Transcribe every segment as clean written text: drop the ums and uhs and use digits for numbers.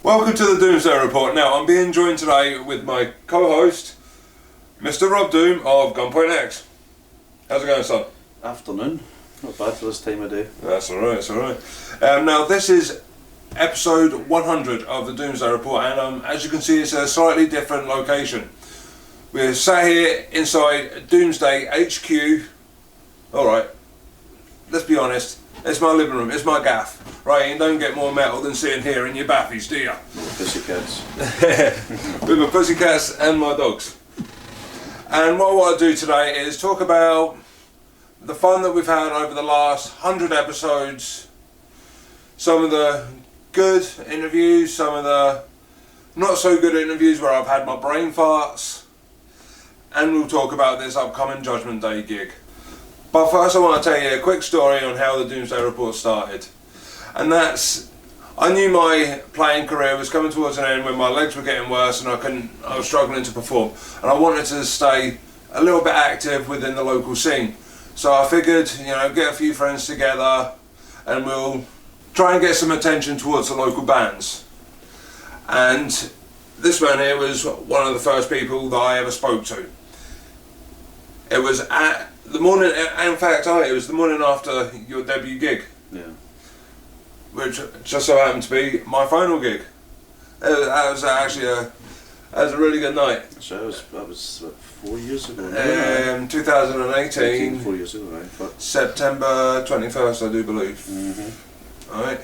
Welcome to the Doomsday Report. Now, I'm being joined today with my co-host, Mr. Rob Doom of Gunpoint X. How's it going, son? Afternoon. Not bad for this time of day. That's alright, that's alright. Now, this is episode 100 of the Doomsday Report, and as you can see, it's a slightly different location. We're sat here inside Doomsday HQ. Alright, let's be honest, it's my living room, it's my gaff. Right, you don't get more metal than sitting here in your baffies, do you? Pussycats. With my pussycats and my dogs. And what I want to do today is talk about the fun that we've had over the last 100 episodes, some of the good interviews, some of the not so good interviews where I've had my brain farts, and we'll talk about this upcoming Judgement Day gig. But first I want to tell you a quick story on how the Doomsday Report started. And that's, I knew my playing career was coming towards an end when my legs were getting worse and I was struggling to perform. And I wanted to stay a little bit active within the local scene. So I figured, get a few friends together and we'll try and get some attention towards the local bands. And this man here was one of the first people that I ever spoke to. It was at the morning, in fact, it was the morning after your debut gig. Yeah. Which just so happened to be my final gig. That was actually a really good night. So that was what, 4 years ago now? 2018. 4 years ago, right? But September 21st, I do believe. Mm-hmm. Alright.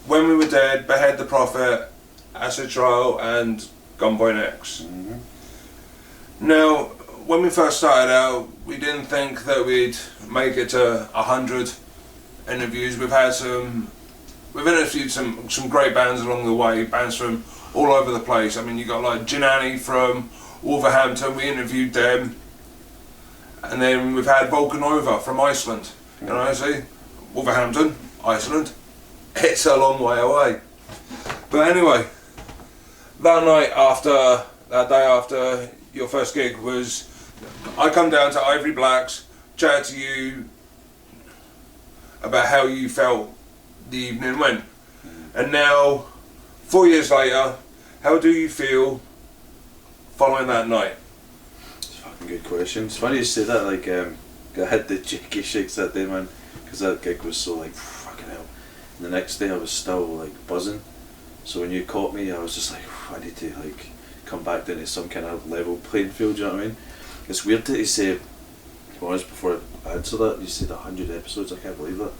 When We Were Dead, Behead the Prophet, Acid Trial, and Gunpoint X. Mm-hmm. Now, when we first started out, we didn't think that we'd make it to 100 interviews. We've interviewed some great bands along the way, bands from all over the place. I mean, you got like Ginani from Wolverhampton, we interviewed them. And then we've had Volcanova from Iceland. See, Wolverhampton, Iceland, it's a long way away. But anyway, that day after your first gig was, I come down to Ivory Black's, chat to you about how you felt the evening went. And now, 4 years later, how do you feel following that night? it's a fucking good question. It's funny you say that, I had the cheeky shakes that day, man, because that gig was so fucking hell. And the next day I was still buzzing. So when you caught me, I was just I need to come back down to some kind of level playing field, do you know what I mean? It's weird that you say, to be honest, before I answer that, you said 100 episodes, I can't believe that.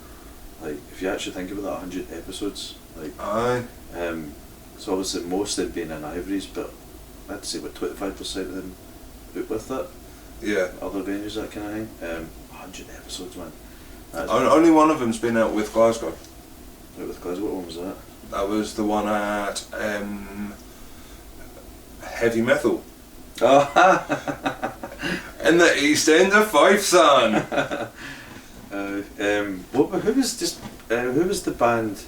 If you actually think about that, 100 episodes, Aye. so obviously most of them being in Ivories, but I'd say 25% of them booked with that. Yeah. Other venues, that kind of thing. 100 episodes, man. Only one of them's been out with Glasgow. Out with Glasgow, what one was that? That was the one at Heavy Metal. Oh, In the East End of Fife, son. who was the band?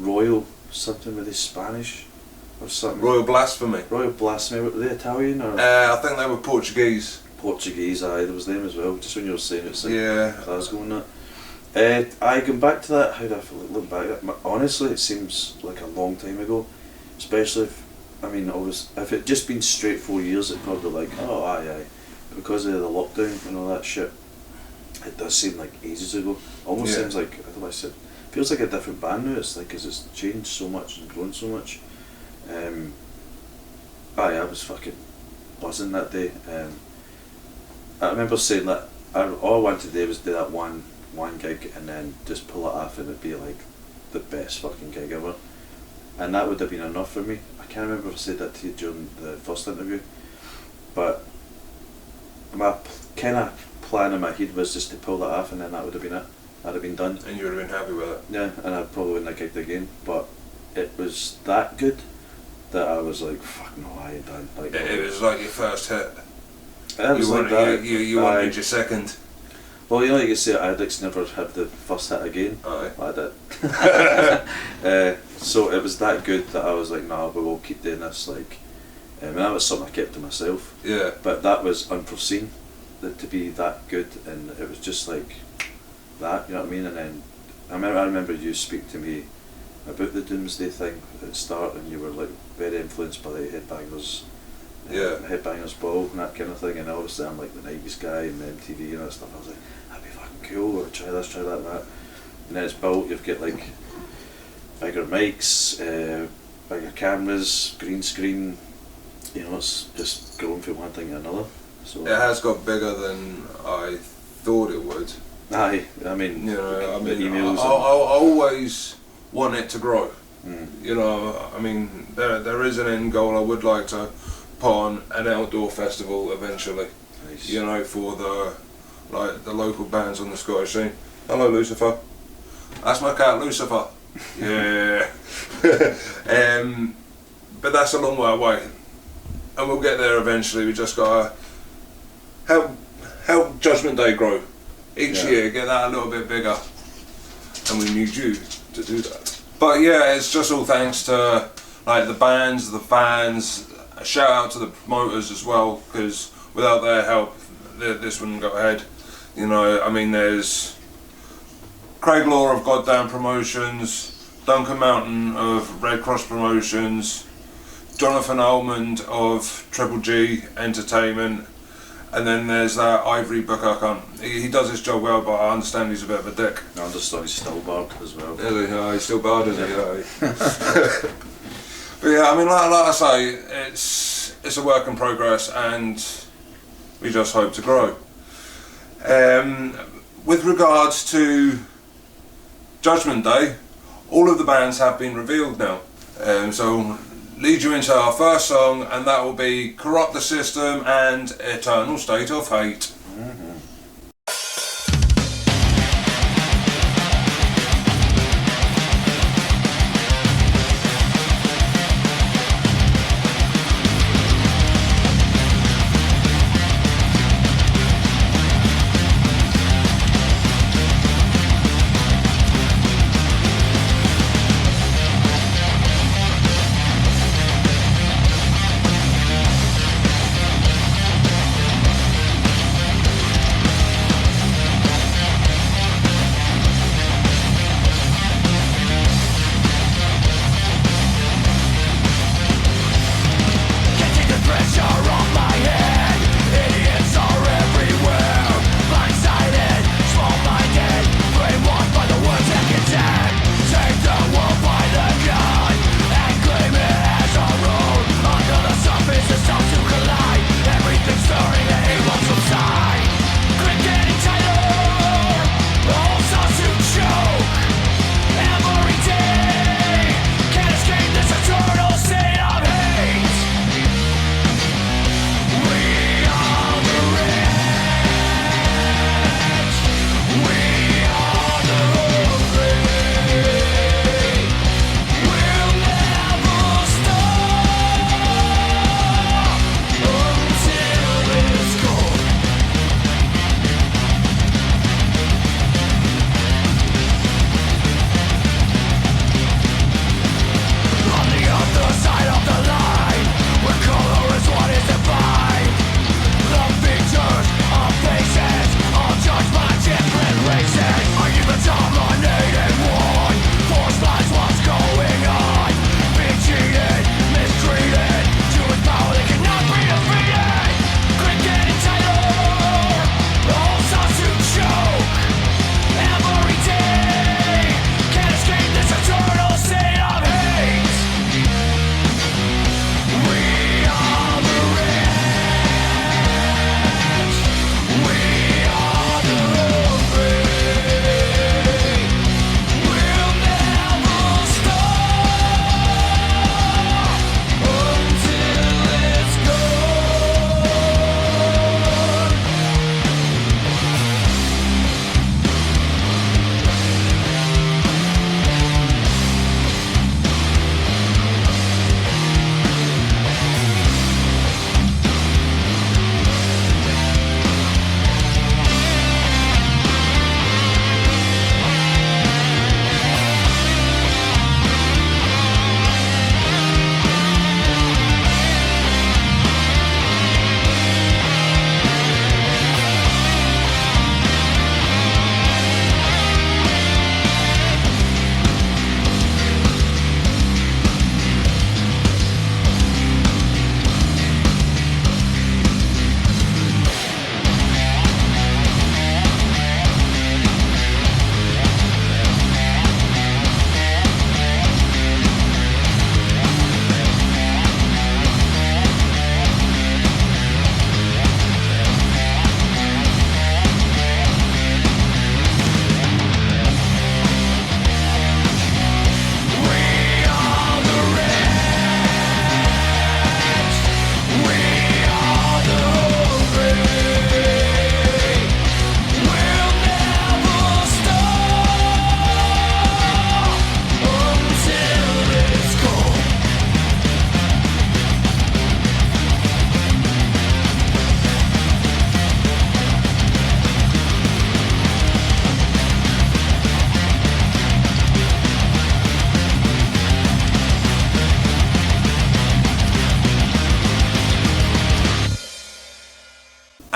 Royal something with the Spanish or something? Royal Blasphemy. Royal Blasphemy. Were they Italian or I think they were Portuguese. Portuguese? Aye, there was them as well. Just when you were saying it's Glasgow and that. I going back to that. How do I feel? Look back. Honestly, it seems like a long time ago. Especially if it just been straight 4 years, it probably aye. But because of the lockdown and all that shit, it does seem like ages ago. Almost seems like, I don't know what I said, feels like a different band now. It's because it's changed so much and grown so much. I was fucking buzzing that day. I remember saying that all I wanted to do was do that one gig and then just pull it off and it'd be the best fucking gig ever. And that would have been enough for me. I can't remember if I said that to you during the first interview, but my kind of plan in my head was just to pull that off and then that would have been it. That'd have been done. And you would have been happy with it. Yeah, and I probably wouldn't have gigged again, but it was that good that I was fuck no, I ain't done. It was like your first hit. It was you wanted your second. Well, you can say addicts never have the first hit again. Aye. I did. So it was that good that I was nah, we will keep doing this. And that was something I kept to myself. Yeah. But that was unforeseen, that to be that good, and it was just that, you know what I mean? And then I remember you speak to me about the Doomsday thing at the start, and you were like very influenced by the Headbangers, Headbangers Ball and that kind of thing. And obviously I'm like the 90s guy and the MTV and that stuff. I was like, that'd be fucking cool, or try this, try that, and that. And then it's built. You've got like bigger mics, bigger cameras, green screen. You know, it's just going from one thing to another. So it has got bigger than I thought it would. Aye, I mean, you know, emails. I always want it to grow. Mm. You know, I mean, there is an end goal. I would like to put on an outdoor festival eventually. Nice. You know, for the local bands on the Scottish scene. Hello, Lucifer. That's my cat, Lucifer. Yeah. But that's a long way away, and we'll get there eventually. We just gotta help Judgement Day grow each year, get that a little bit bigger, and we need you to do that. But yeah, it's just all thanks to like the bands, the fans. A shout out to the promoters as well, because without their help, this wouldn't go ahead. You know, I mean, there's Craig Law of Goddamn Promotions, Duncan Mountain of Red Cross Promotions, Jonathan Almond of Triple G Entertainment, and then there's that Ivory Booker. He does his job well, but I understand he's a bit of a dick. I understand he's still barred as well. Is he? He's still barred, is he? But yeah, I mean, like I say, it's a work in progress, and we just hope to grow. With regards to Judgement Day, all of the bands have been revealed now. So lead you into our first song, and that will be Corrupt the System and Eternal State of Hate. Mm-hmm.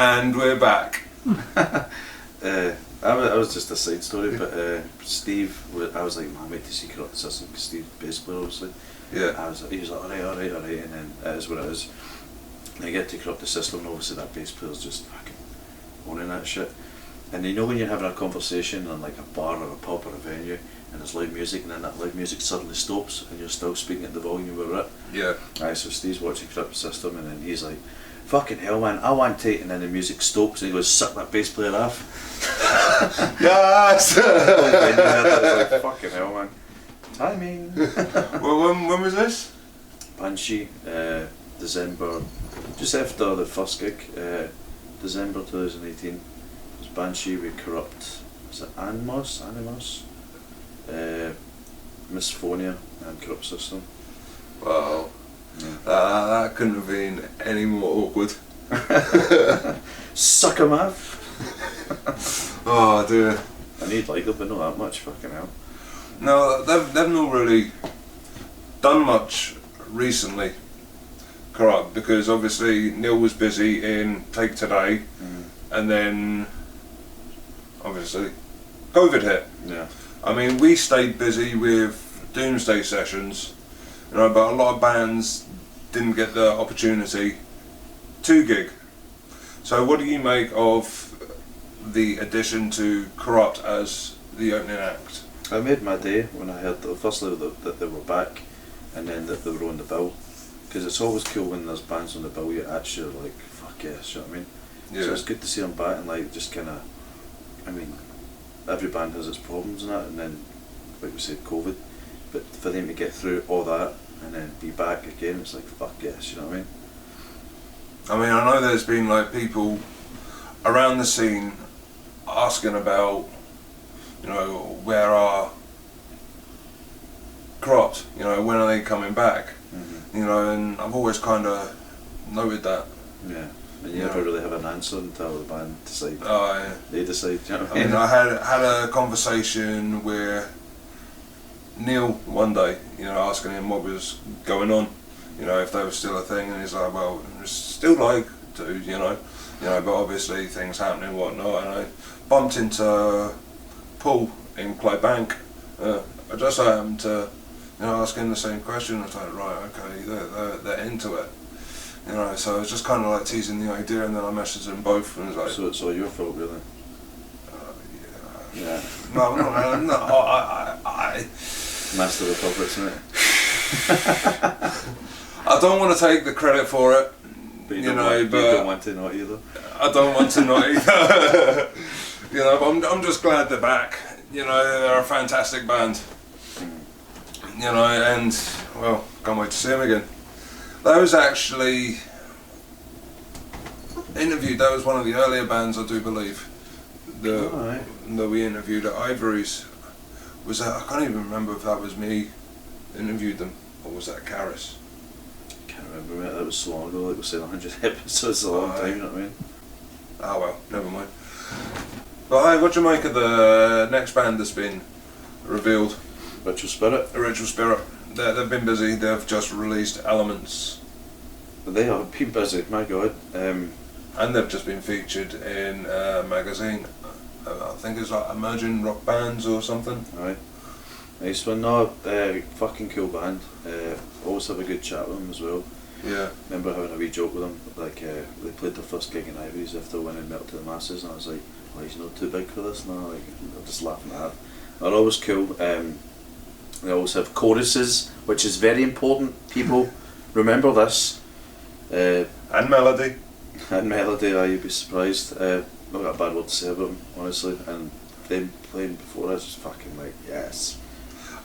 And we're back. I was just a side story, but Steve, I was like, man, wait to see Corrupt the System, because Steve's bass player, obviously. Yeah. He was like, alright, and then it is what it is. And I get to Corrupt the System, and obviously that bass player's just fucking owning that shit. And you know when you're having a conversation in like a bar or a pub or a venue, and there's loud music, and then that loud music suddenly stops, and you're still speaking at the volume we were at? Yeah. Aye, so Steve's watching Corrupt the System, and then he's like, fucking hell, man, I want to, and then the music stops, and he goes, suck that bass player off. Yes! Like, fucking hell, man. Timing. Well, when was this? Banshee, December, just after the first gig, December 2018. It was Banshee with Corrupt, was it Animos, Misphonia, and Corrupt System. Wow. Yeah. That couldn't have been any more awkward. Suck 'em off. Oh dear. I need like it, but not that much, fucking hell. No, they've not really done much recently, Corrupt, because obviously Neil was busy in Take Today, and then obviously COVID hit. Yeah. I mean, we stayed busy with Doomsday sessions, you know, but a lot of bands didn't get the opportunity to gig. So what do you make of the addition to Corrupt as the opening act? I made my day when I heard firstly that they were back, and then that they were on the bill, because it's always cool when there's bands on the bill you actually like, fuck yes, you know what I mean? Yeah. So it's good to see them back, and like just kind of, I mean, every band has its problems and that, and then like we said, COVID, but for them to get through all that and then be back again, it's like, fuck yes, you know what I mean? I mean, I know there's been like people around the scene asking about, you know, where are Corrupt, you know, when are they coming back? You know, and I've always kind of noted that. Yeah, and you never really have an answer until the band decide. Oh, yeah. They decide, you know what I mean, I had a conversation with Neil one day, you know, asking him what was going on, you know, if they were still a thing, and he's like, well, it's still like, dude, you know, but obviously things happening and whatnot, and I bumped into Paul in Claybank. I just happened to, you know, ask him the same question. I was like, right, okay, they're into it, you know. So I was just kind of like teasing the idea, and then I messaged them both, and it was like, so it's all your fault, really? Yeah. No, I Master of the puppets, isn't it? I don't want to take the credit for it, but you don't know, want, but you don't want to not either. I don't want to not either. You know, but I'm just glad they're back. You know, they're a fantastic band. You know, and well, can't wait to see them again. That was actually interviewed. That was one of the earlier bands, I do believe, that we interviewed at Ivory's. Was that? I can't even remember if that was me interviewed them, or was that Karis? I can't remember, mate. That was so long ago. Like we said, 100 episodes, a long time. You know what I mean? Ah well, never mind. But hey, what do you make of the next band that's been revealed? Ritual Spirit. Ritual Spirit. They've been busy. They've just released Elements. They have been busy. My God. And they've just been featured in a magazine. I think it's like Emerging Rock Bands or something. Alright. Nice one. No, fucking cool band. Always have a good chat with them as well. Yeah. Remember having a wee joke with them. Like they played their first gig in Ivory's after winning Melt to the Masses, and I was like, "Oh, he's not too big for this now." Like, they're just laughing at it. They're always cool. They always have choruses, which is very important. People remember this. And melody. And melody, you'd be surprised. Not got a bad word to say about them, honestly. And them playing before us is fucking like, yes.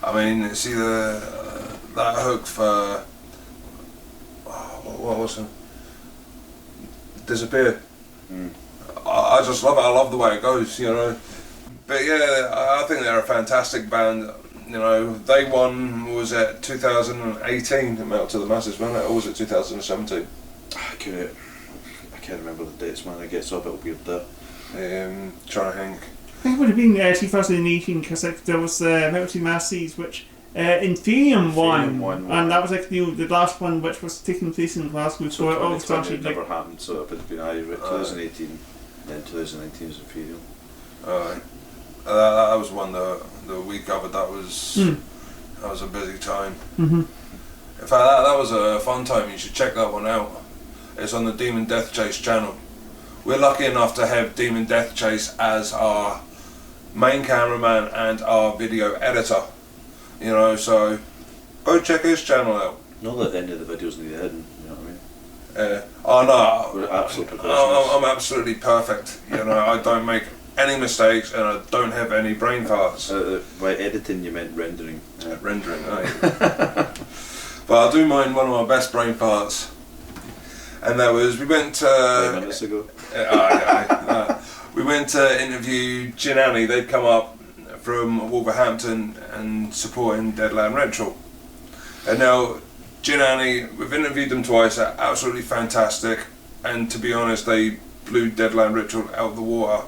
I mean, see that hook for what was it? Disappear. I just love it. I love the way it goes, you know. But yeah, I think they're a fantastic band. You know, they won, was it 2018 Metal to the Masses, wasn't it? Or was it 2017? I can't remember the dates, man. I get so a bit weird there. Trying to think. I think it would have been 2018 because there was Metal to Masses, which Inferium won, and that was like the last one, which was taking place in Glasgow. So it all started. It never happened. So it would have been 2018, then 2019 was Inferium. That was one that we covered. That was a busy time. Mm-hmm. In fact, that was a fun time. You should check that one out. It's on the Demon Death Chase channel. We're lucky enough to have Demon Death Chase as our main cameraman and our video editor. You know, so go check his channel out. Not that any of the videos need editing, you know what I mean? Oh no, we're absolute professionals. I'm absolutely perfect. You know, I don't make any mistakes and I don't have any brain farts. By editing you meant rendering. Rendering, right. But I do mind one of my best brain farts. And that was, we went 5 minutes ago. We went to interview Ginani. They'd come up from Wolverhampton and supporting Deadland Retro. And now Ginani, we've interviewed them twice, they're absolutely fantastic, and to be honest they blew Deadland Retro out of the water.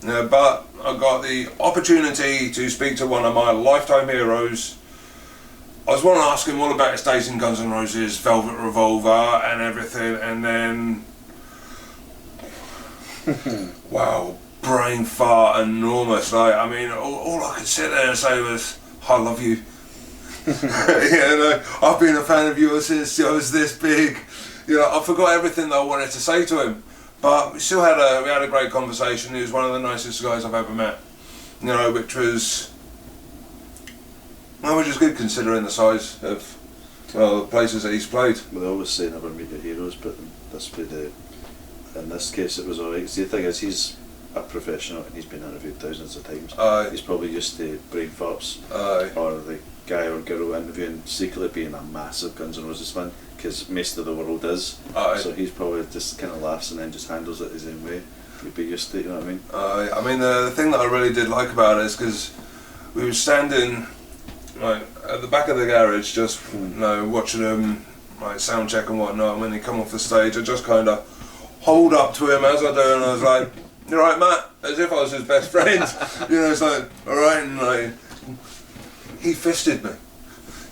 But I got the opportunity to speak to one of my lifetime heroes. I was wanting to ask him all about his days in Guns N' Roses, Velvet Revolver and everything, and then wow, brain fart enormous. Like, I mean, all I could sit there and say was, I love you. You know, I've been a fan of yours since I was this big. You know, I forgot everything that I wanted to say to him, but we still had a great conversation. He was one of the nicest guys I've ever met. You know, which was good considering the size of the places that he's played. Well, they always say never meet your heroes, but in this case it was alright. The thing is, he's a professional and he's been interviewed thousands of times. He's probably used to brain farts, or the guy or girl interviewing secretly being a massive Guns N' Roses fan, because most of the world is. So he's probably just kind of laughs and then just handles it his own way. He'd be used to it, you know what I mean? The thing that I really did like about it is because we were standing like at the back of the garage, just watching him like sound check and whatnot. And when he come off the stage, I just kind of hold up to him as I do, and I was like, "You right, Matt?" As if I was his best friend. You know, it's like, all right, and like he fisted me.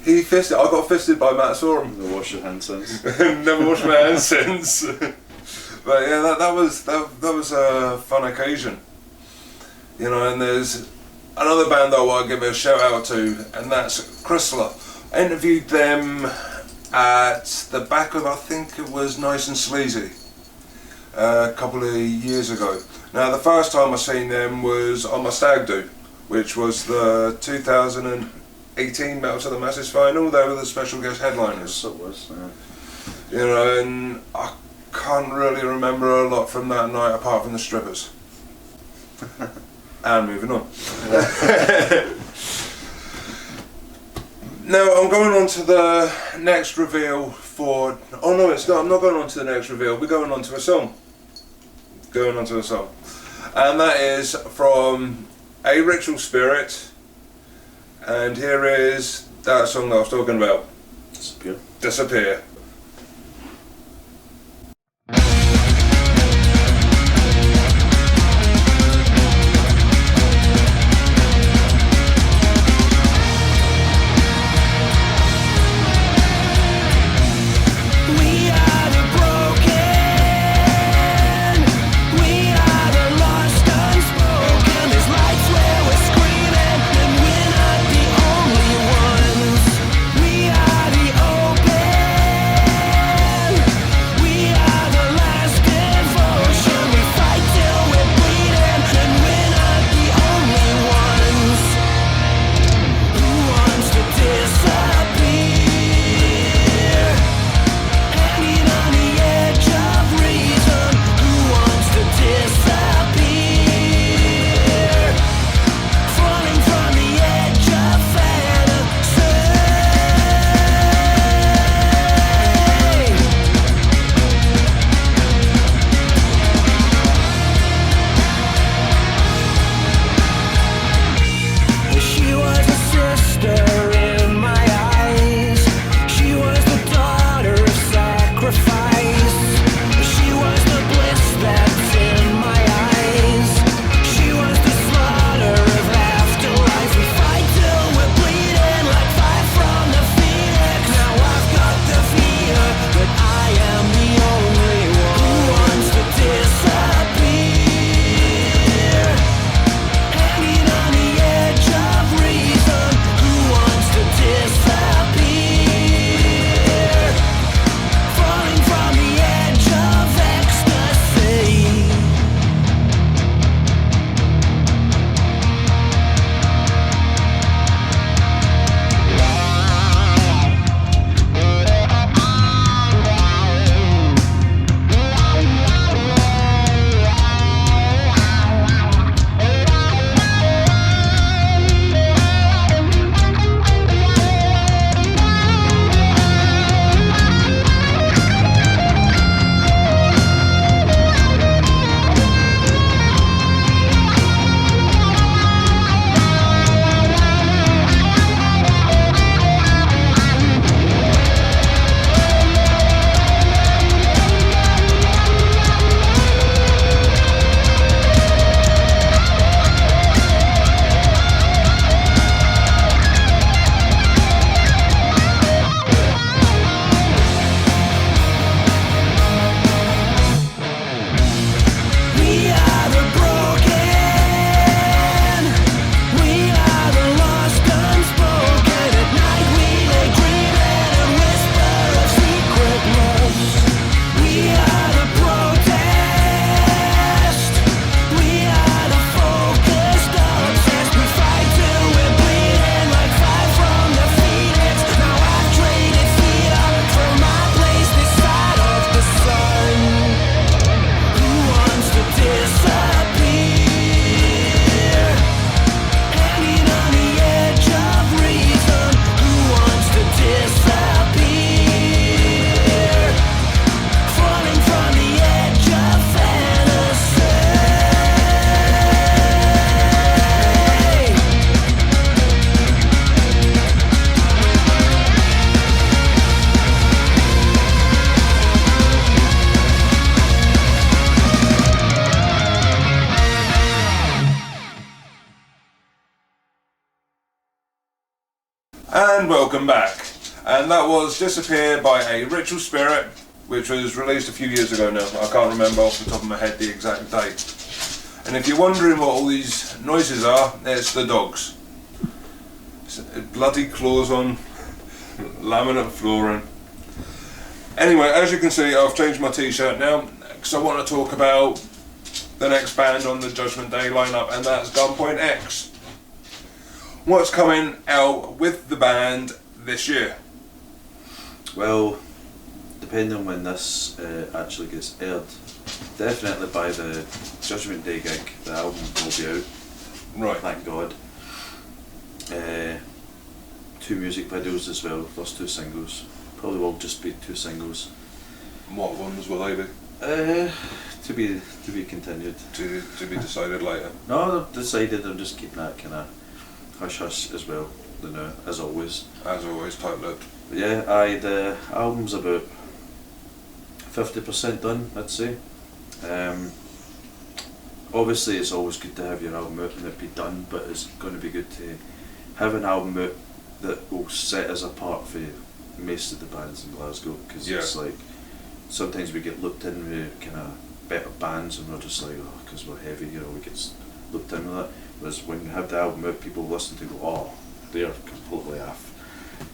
I got fisted by Matt Sorum. Never washed your hands since. Never washed my hands since. But yeah, that was a fun occasion. You know, and there's another band that I want to give a shout out to, and that's Chrysler. I interviewed them at the back of, I think it was Nice and Sleazy, a couple of years ago. Now the first time I seen them was on my Stag Do, which was the 2018 Metal to the Masses final. They were the special guest headliners. So it was, yeah. You know, and I can't really remember a lot from that night apart from the strippers. And moving on. Now I'm going on to the next reveal for... Oh no, it's not. I'm not going on to the next reveal. We're going on to a song. And that is from A Ritual Spirit. And here is that song that I was talking about. Disappear. And welcome back. And that was Disappear by a Ritual Spirit, which was released a few years ago now. I can't remember off the top of my head the exact date. And if you're wondering what all these noises are, it's the dogs. It's bloody claws on laminate flooring. Anyway, as you can see, I've changed my t-shirt now because I want to talk about the next band on the Judgement Day lineup, and that's Gunpoint X. What's coming out with the band this year? Well, depending on when this actually gets aired, definitely by the Judgement Day gig, the album will be out. Right. Thank God. 2 music videos as well, first 2 singles. Probably will just be 2 singles. What ones will they be? To be continued. To be decided later. No, they've decided. I'm just keeping that kind of hush hush as well. You know, as always. As always, tight-lipped. But yeah, the album's about 50% done, I'd say. Obviously, it's always good to have your album out and it be done, but it's going to be good to have an album out that will set us apart for most of the bands in Glasgow, because it's like sometimes we get looped in with kind of better bands and we're just like, oh, because we're heavy, you know, we get looped in with that. Whereas when you have the album out, people listen to go, oh, they're completely off.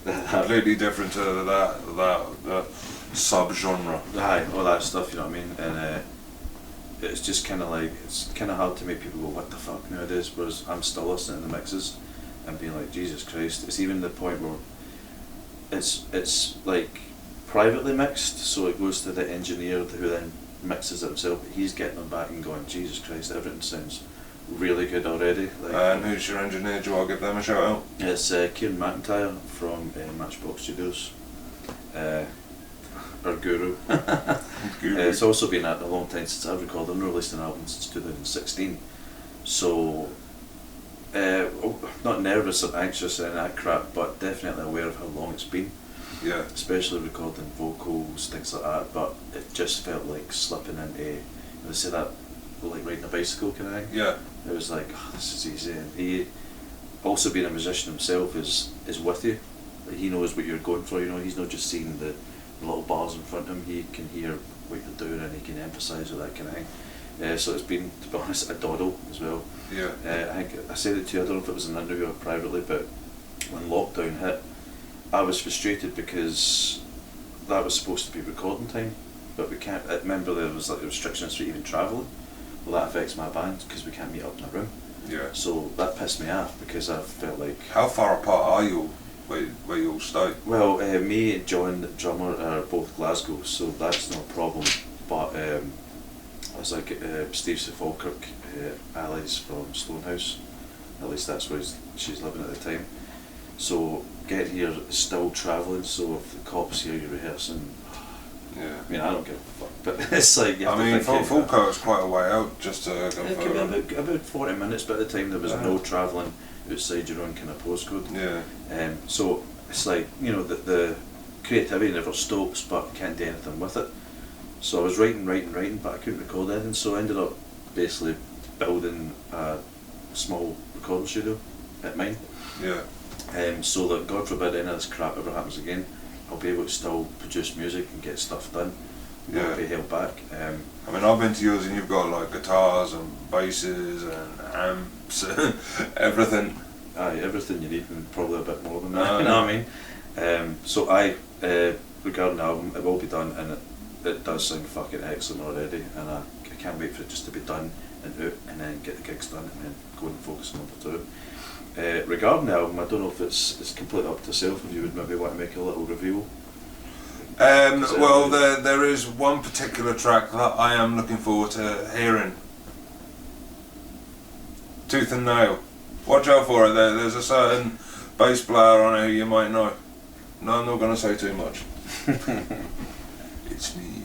Completely different to that sub-genre. Aye, all that stuff, you know what I mean? And it's just kind of like, it's kind of hard to make people go, what the fuck nowadays, whereas I'm still listening to the mixes and being like, Jesus Christ. It's even the point where it's like privately mixed, so it goes to the engineer who then mixes it himself, but he's getting them back and going, Jesus Christ, everything sounds really good already. Like, and who's your engineer? Do you want to give them a shout out? It's Kieran McIntyre from Matchbox Studios, our guru. It's also been a long time since I've recorded. I've released an album since 2016, so not nervous or anxious and that crap, but definitely aware of how long it's been. Yeah. Especially recording vocals, things like that, but it just felt like slipping into, they say that, like riding a bicycle kind of thing. Yeah. It was like, oh, this is easy. And he, also being a musician himself, is with you. Like, he knows what you're going for, you know, he's not just seeing the little bars in front of him, he can hear what you're doing and he can emphasise with that kind of thing. So it's been, to be honest, a doddle as well. Yeah. I think I said it to you, I don't know if it was in an interview or privately, but when lockdown hit, I was frustrated because that was supposed to be recording time, but we can't. I remember there was like restrictions for even travelling. Well, that affects my band because we can't meet up in a room. Yeah. So that pissed me off because I felt like. How far apart are you? Where you all stay? Well, me and John, the drummer, are both Glasgow, so that's no problem. But I was like Steve Falkirk, Ali's from Stonehouse. At least that's where she's living at the time. So getting here is still travelling, so if the cops hear you rehearsing, yeah. I mean, I don't give a fuck, but it's like you have to think. Falkirk's quite a way out just to go for. It could be about 40 minutes by the time there was no travelling outside your own kind of postcode. Yeah. So it's like, you know, the creativity never stops, but you can't do anything with it. So I was writing, but I couldn't record anything, so I ended up basically building a small recording studio at mine. Yeah. So that God forbid any of this crap ever happens again, I'll be able to still produce music and get stuff done. Yeah. Not be held back. I mean, I've been to yours and you've got like guitars and basses and amps and everything. Aye, everything you need and probably a bit more than that, you know what I mean? So regarding the album, it will be done and it does sound fucking excellent already, and I can't wait for it just to be done and out and then get the gigs done and then go and focus on number 2. Regarding the album, I don't know if it's completely up to yourself, if you would maybe want to make a little reveal. Well, there is one particular track that I am looking forward to hearing. Tooth and Nail. Watch out for it. There's a certain bass player on it who you might know. No, I'm not going to say too much. It's me.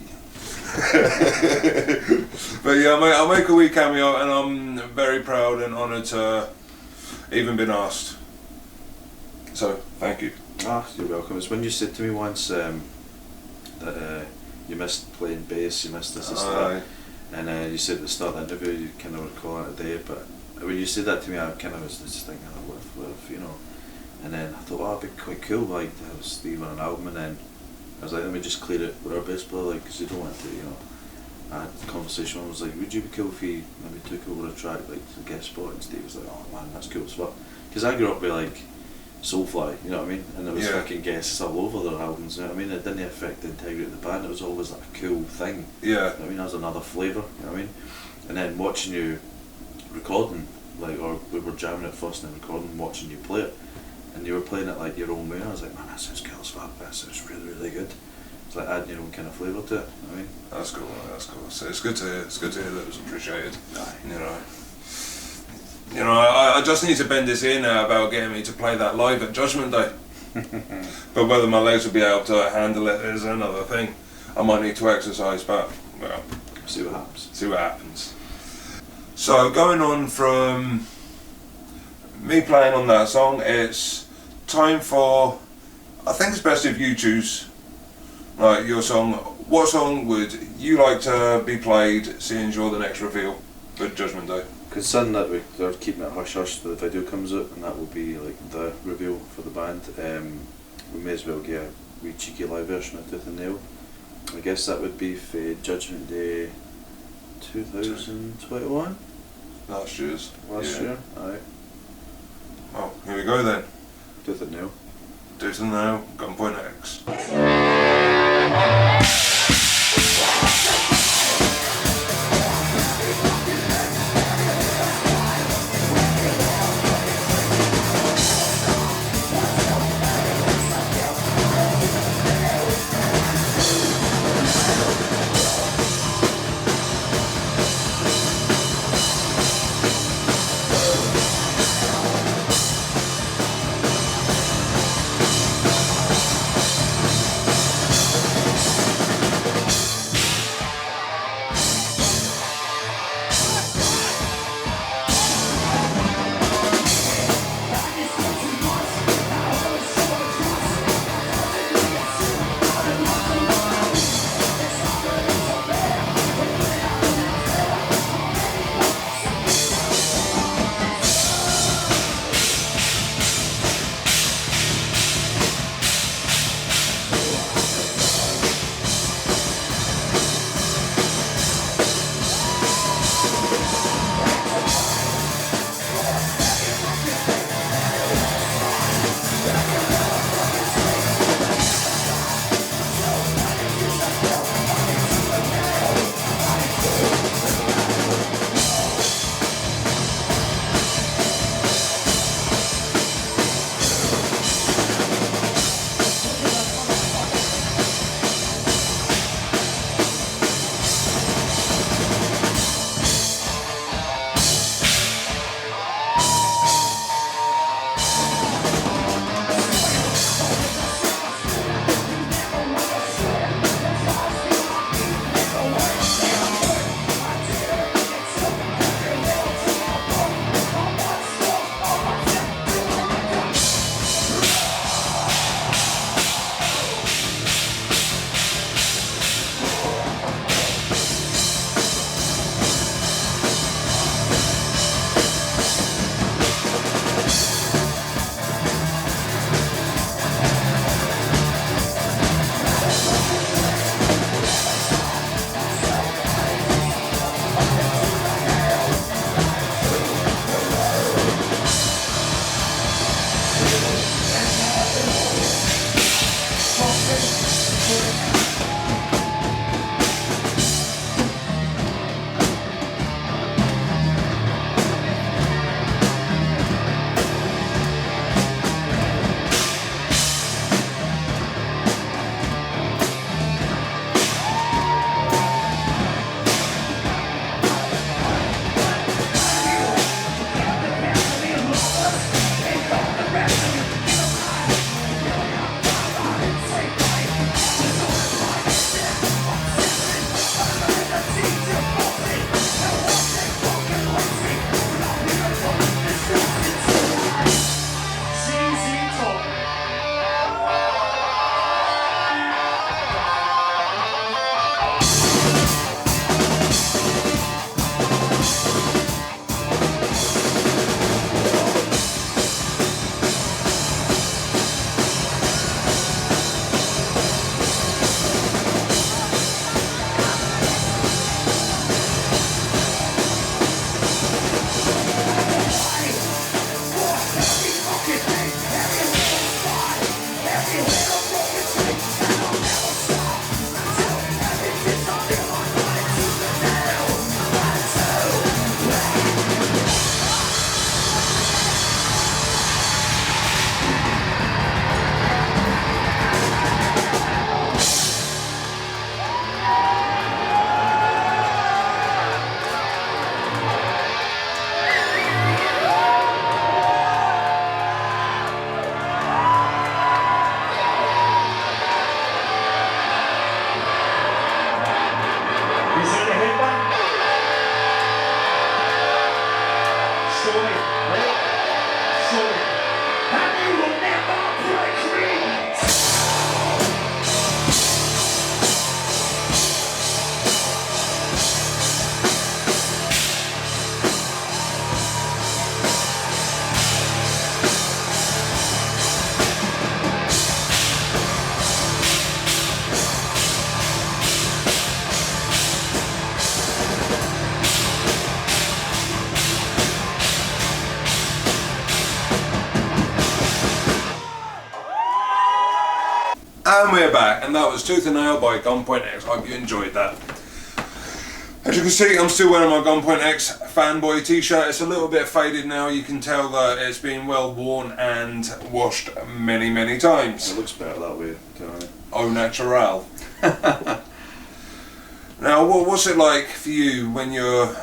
But yeah, I'll make a wee cameo, and I'm very proud and honoured to even been asked. So, thank you. Ah, you're welcome. It's when you said to me once that you missed playing bass, you missed this and that, and you said at the start of the interview you kind of were calling it a day, but when you said that to me, I kind of was just thinking, oh, what if, you know, And then I thought, oh, it'd be quite cool, like, to have Steve on an album, and then I was like, let me just clear it with our bass player, like, because you don't want to, you know. I had a conversation, I was like, would you be cool if he maybe took over a track, like, a guest spot? And Steve was like, oh man, that's cool as fuck. Because I grew up with, like, Soulfly, you know what I mean? And there was fucking guests all over their albums, you know what I mean? It didn't affect the integrity of the band, it was always like a cool thing. Yeah. You know what I mean? That was another flavour, you know what I mean? And then watching you recording, like, or we were jamming it first and then recording, watching you play it, and you were playing it like your own way, and I was like, man, that sounds cool as fuck, that sounds really, really good. It's like adding your own kind of flavour to it, you know what I mean? That's cool, that's cool. So it's good to hear, that it was appreciated. Aye. You know, I just need to bend this ear now about getting me to play that live at Judgement Day. But whether my legs will be able to handle it is another thing. I might need to exercise, but, well, see what happens. See what happens. So going on from me playing on that song, it's time for, I think it's best if you choose like your song. What song would you like to be played since you're the next reveal for Judgement Day? Considering that they're keeping it hush hush till the video comes out, and that will be like the reveal for the band, we may as well get a wee cheeky live version of Tooth and Nail. I guess that would be for Judgement Day 2021? Last year. Aye. Well, here we go then. Tooth and Nail. Tooth and Nail, Gunpoint X. Sorry, right? Sorry. And you will never break me! And we're back, and that was Tooth and Nail by Gunpoint X. Hope you enjoyed that. As you can see, I'm still wearing my Gunpoint X fanboy t-shirt. It's a little bit faded now. You can tell that it's been well worn and washed many, many times. It looks better that way, don't it? Au natural. Now, what's it like for you when you're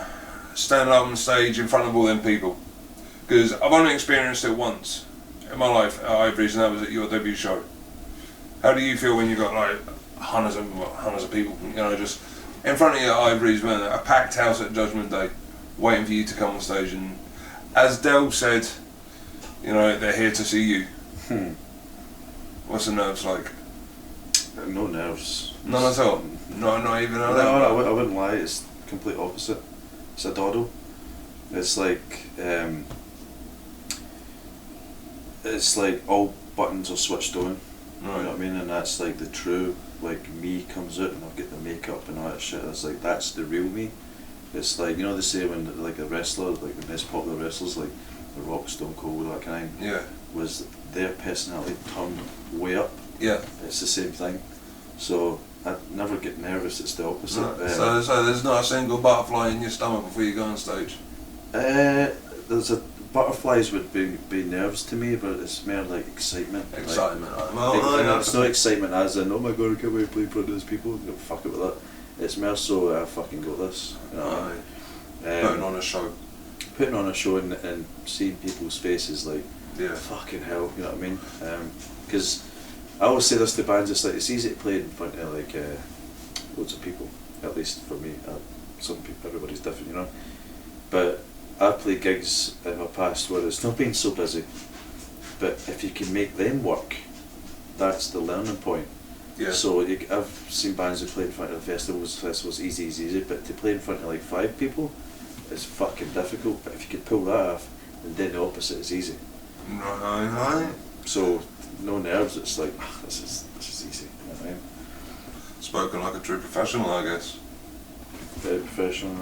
standing up on stage in front of all them people? Because I've only experienced it once in my life at Ivory's, and that was at your debut show. How do you feel when you got like hundreds of people, you know, just in front of your Ivory's, man, a packed house at Judgement Day, waiting for you to come on stage? And as Del said, you know, they're here to see you. What's the nerves like? No nerves. None at all? Not even a No, little? I wouldn't lie, it's complete opposite. It's a doddle. It's like all buttons are switched on. Right. You know what I mean? And that's like the true, like, me comes out, and I've got the makeup and all that shit. It's like, that's the real me. It's like, you know, they say when like a wrestler, like the best popular wrestlers, like The Rock, Stone Cold, that kind of thing, Yeah. was their personality turned way up. Yeah. It's the same thing. So I never get nervous, it's the opposite. No. So there's not a single butterfly in your stomach before you go on stage? There's a butterflies would be nerves to me, but it's more like excitement. Excitement. It's not excitement as in, oh my god, I can't wait to play in front of those people. No, fuck it with that. It's more so, I fucking got this. You know what I mean? Putting on a show. Putting on a show and seeing people's faces, like, Yeah. fucking hell, you know what I mean? Because I always say this to bands, it's like, it's easy to play in front of like loads of people, at least for me. Some people, everybody's different, you know. But I've played gigs in my past where it's not been so busy, but if you can make them work, that's the learning point. Yeah. So I've seen bands who play in front of festivals easy, but to play in front of like 5 people is fucking difficult. But if you could pull that off, then the opposite is easy. Right. So no nerves. It's like this is easy. You know what I mean? Spoken like a true professional, I guess. Very professional.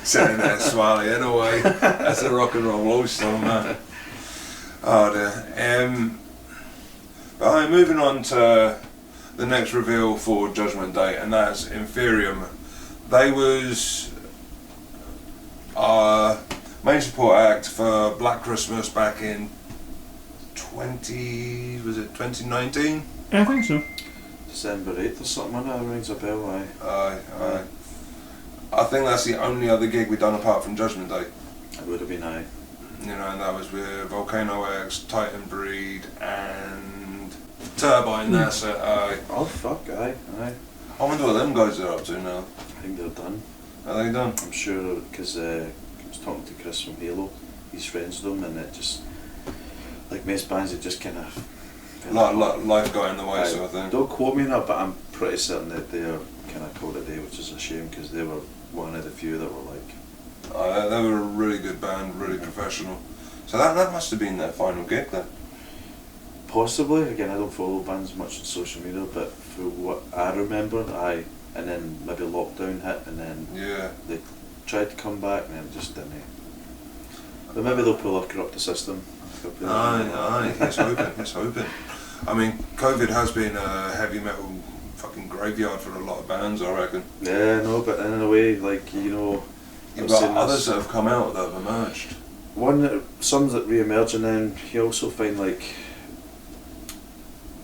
Sitting there swallowing away. That's a rock and roll love song, man. Oh dear. But moving on to the next reveal for Judgement Day, and that's Inferium. They was our main support act for Black Christmas back in 2019? I think so. December 8th or something, that rings a bell, aye. Aye. I think that's the only other gig we've done apart from Judgement Day. It would have been aye. You know, and that was with Volcano X, Titan Breed, and Turbine. That's it. Aye. Oh fuck, aye. I wonder what them guys are up to now. I think they're done. Are they done? I'm sure, because I was talking to Chris from Halo, he's friends with them, and it just, like most bands, it just kind of... Life got in the way, sort of thing. Don't quote me on that, but I'm pretty certain that they're kind of called a day, which is a shame, because they were one of the few that were like... They were a really good band, really professional. So that must have been their final gig then. Possibly. Again, I don't follow bands much on social media, but for what I remember, aye. And then maybe lockdown hit, and then they tried to come back, and then it just didn't. But maybe they'll pull a corrupt the system. Aye, he's hoping. I mean, COVID has been a heavy metal fucking graveyard for a lot of bands, I reckon. Yeah, no, but in a way, like, you know... You've got others that have come out that have emerged. Some that re-emerge, and then you also find, like,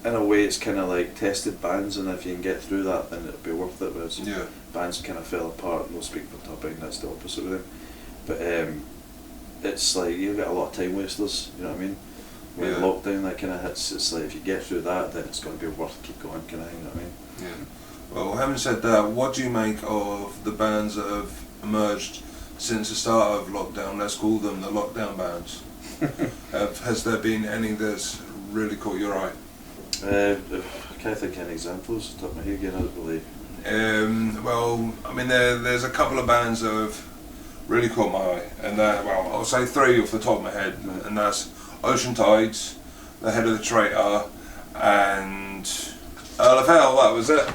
in a way it's kind of like tested bands, and if you can get through that, then it'll be worth it. Whereas bands kind of fell apart, no speak for Turbine, that's the opposite of them. But it's like, you get a lot of time wasters, you know what I mean? When lockdown that kind of hits, it's like, if you get through that, then it's going to be worth keep going, kind of thing, you know what I mean? Yeah. Well, having said that, what do you make of the bands that have emerged since the start of lockdown. Let's call them the lockdown bands. Has there been any that's really caught your eye? I can't think of any examples off the top of my head again, I don't believe. Well, I mean, there's a couple of bands that have really caught my eye, and well, I'll say three off the top of my head, and that's Ocean Tides, The Head of the Traitor, and Earl of Hell. That was it.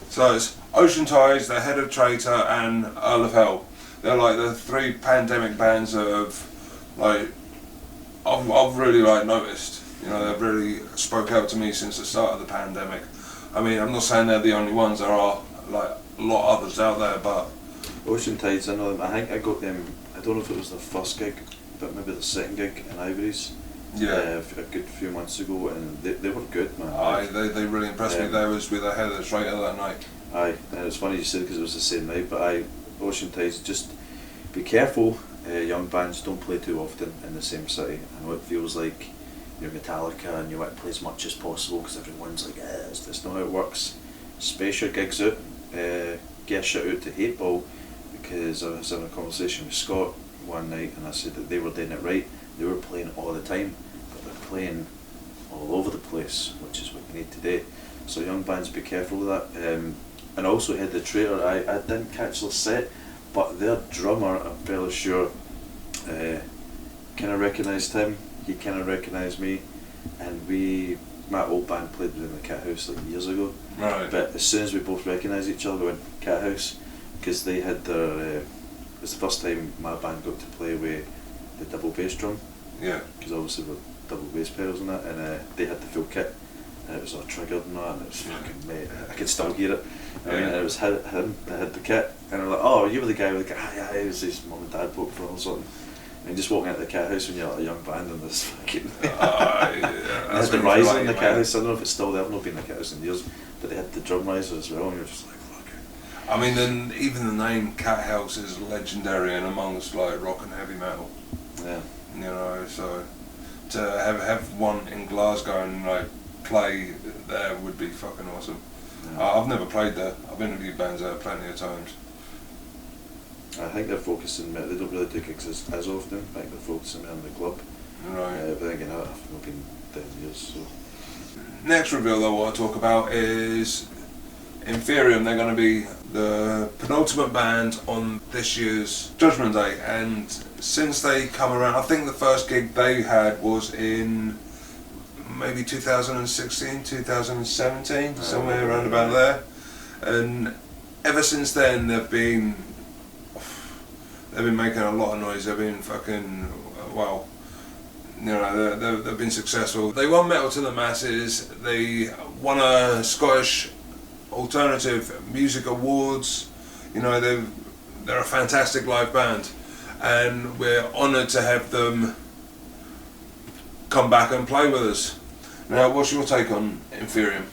So it's Ocean Tides, The Head of the Traitor, and Earl of Hell. They're like the three pandemic bands that have, like, I've really like noticed. You know, they've really spoke out to me since the start of the pandemic. I mean, I'm not saying they're the only ones. There are like a lot of others out there, but Ocean Tides, I know them. I think I got them. I don't know if it was their first gig, but maybe the second gig in Ivory's. yeah. A good few months ago, and they were good, man. They really impressed me. They was with The Head of the Traitor that night. Aye, and it's funny you said because it was the same night, but Ocean Tides, just be careful. Young bands don't play too often in the same city. I know it feels like you're Metallica and you want to play as much as possible because everyone's like, that's not how it works. Space your gigs out. Get a shout out to 8 Ball because I was having a conversation with Scott one night and I said that they were doing it right. They were playing all the time, but they're playing all over the place, which is what you need today. So young bands, be careful with that. And also Head the Traitor, I didn't catch their set, but their drummer, I'm fairly sure, kind of recognised him. He kind of recognised me, and my old band played in the Cat House like years ago. Right. But as soon as we both recognised each other, we went Cat House, because they had their. It was the first time my band got to play with the double bass drum. Yeah. Because obviously we're double bass pedals and that, and they had the full kit, and it was all triggered and that, and it was fucking mate. I could still hear it. I mean, and it was him that had the kit, and I'm like, oh, you were the guy with the kit. Yeah, it was his mum and dad bought for or something. And just walking out the Cat House when you're like a young band and this fucking. Yeah, They had the riser in the Cat House. I don't know if it's still there. I've not been in the Cat House in years, but they had the drum riser as well, and you're just like, fuck it. I mean, then even the name Cat House is legendary and amongst like rock and heavy metal. Yeah. You know, so to have one in Glasgow and like play there would be fucking awesome. Yeah. I've never played there. I've been to a few bands there plenty of times. I think they're focusing. They don't really do gigs as often. I think they're focusing on the club. Right. But again, I've not been there in years. So. Next reveal that I want to talk about is Inferium. They're going to be the penultimate band on this year's Judgement Day, and since they come around, I think the first gig they had was in maybe 2016, 2017, somewhere around about there, and ever since then they've been making a lot of noise. They've been fucking, well, you know, they've been successful. They won Metal to the Masses. They won a Scottish Alternative Music Awards. You know, they're a fantastic live band, and we're honoured to have them come back and play with us. Now, what's your take on Inferium?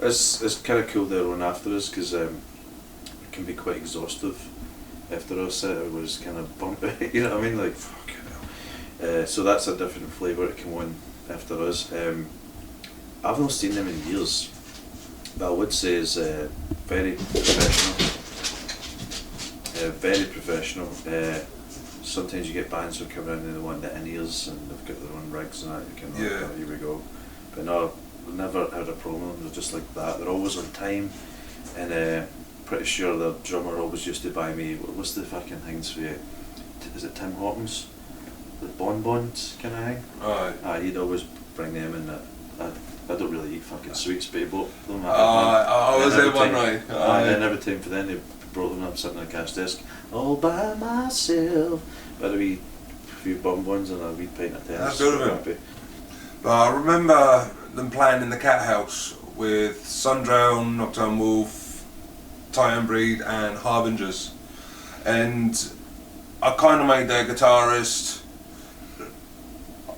It's kind of cool they're on after us because it can be quite exhaustive. After our set, it was kind of bumpy. You know what I mean? Like, fucking hell. So that's a different flavour to come on after us. I've not seen them in years, but I would say is very professional. Very professional. Sometimes you get bands who come around and they want the in-ears and they've got their own rigs and that. You can Yeah. here we go. But no, I've never had a problem. They're just like that. They're always on time, and pretty sure the drummer always used to buy me. What's the fucking things for you? Is it Tim Hortons? The bonbons kind of thing. Right. He'd always bring them in. I don't really eat fucking sweets, but he bought them. I was there one night. And then every time for then they brought them. I'm sitting on the cash desk all by myself. But a few bonbons and a wee pint of tea. That's good of him. But I remember them playing in the Cat House with Sundrown, Nocturne Wolf, Titan Breed and Harbingers, and I kind of made their guitarist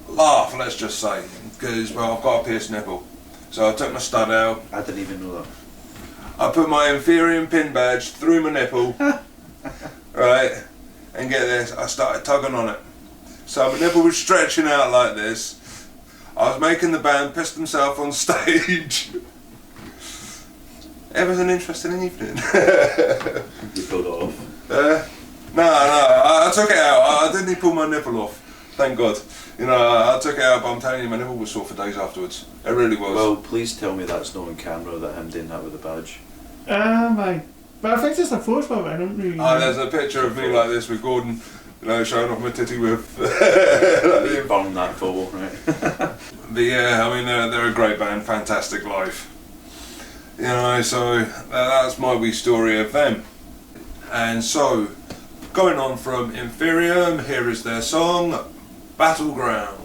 laugh, let's just say, because, well, I've got a pierced nipple, so I took my stud out. I didn't even know that. I put my Inferium pin badge through my nipple, right, and get this, I started tugging on it. So my nipple was stretching out like this. I was making the band piss themselves on stage. It was an interesting evening. You pulled it off. No, I took it out. I didn't pull my nipple off. Thank God. You know, I took it out, but I'm telling you, my nipple was sore for days afterwards. It really was. Well, please tell me that's not on camera, that him doing that with a badge. But I think it's a photo of it, I don't really know. There's a picture of me like this with Gordon, you know, showing off my titty with... You burned that photo, right? But yeah, I mean, they're a great band, fantastic live. You know, so that's my wee story of them. And so, going on from Inferium, here is their song, Battleground.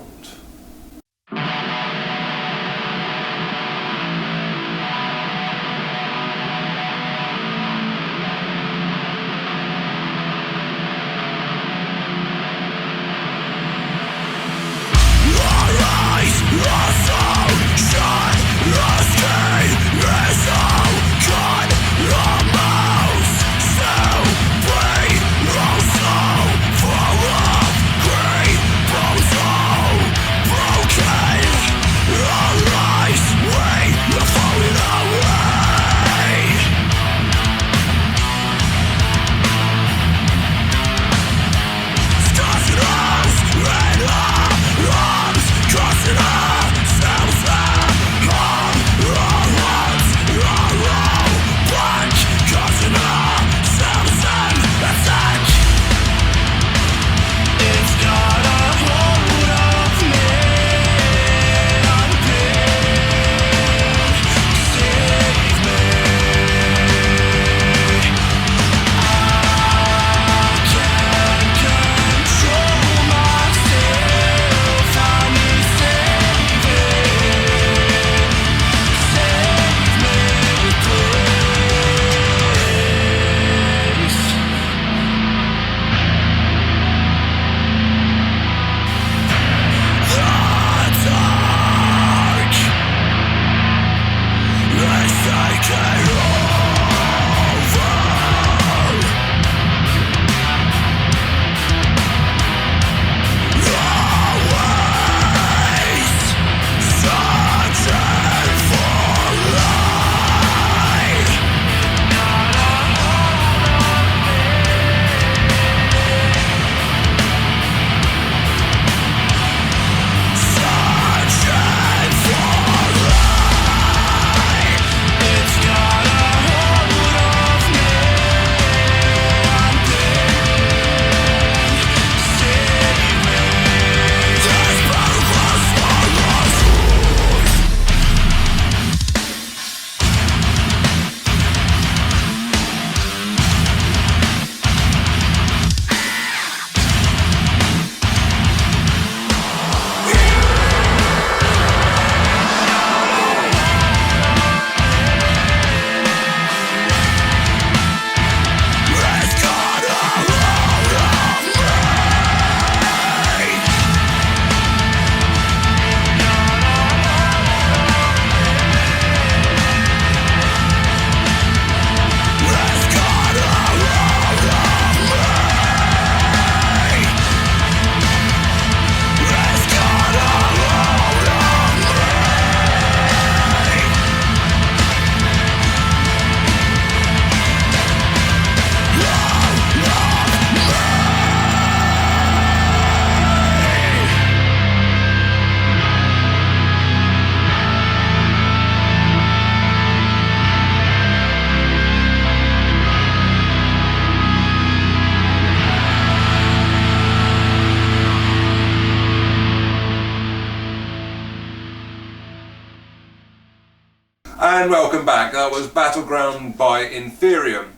And welcome back. That was Battleground by Inferium.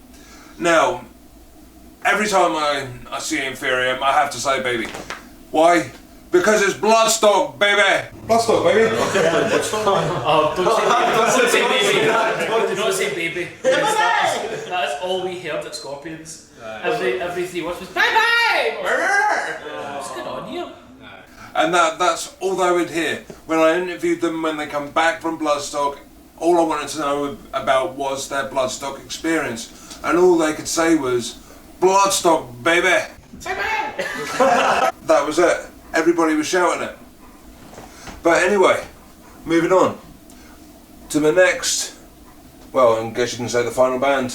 Now, every time I see Inferium, I have to say baby. Why? Because it's Bloodstock, baby! Bloodstock, baby! Oh, don't say baby. Do not say baby. That's all we heard at Scorpions. Every 3 words was baby! What's going on here? And that's all they would hear. When I interviewed them when they come back from Bloodstock, all I wanted to know about was their Bloodstock experience. And all they could say was, Bloodstock, baby! That was it. Everybody was shouting it. But anyway, moving on to the next, well, I guess you can say the final band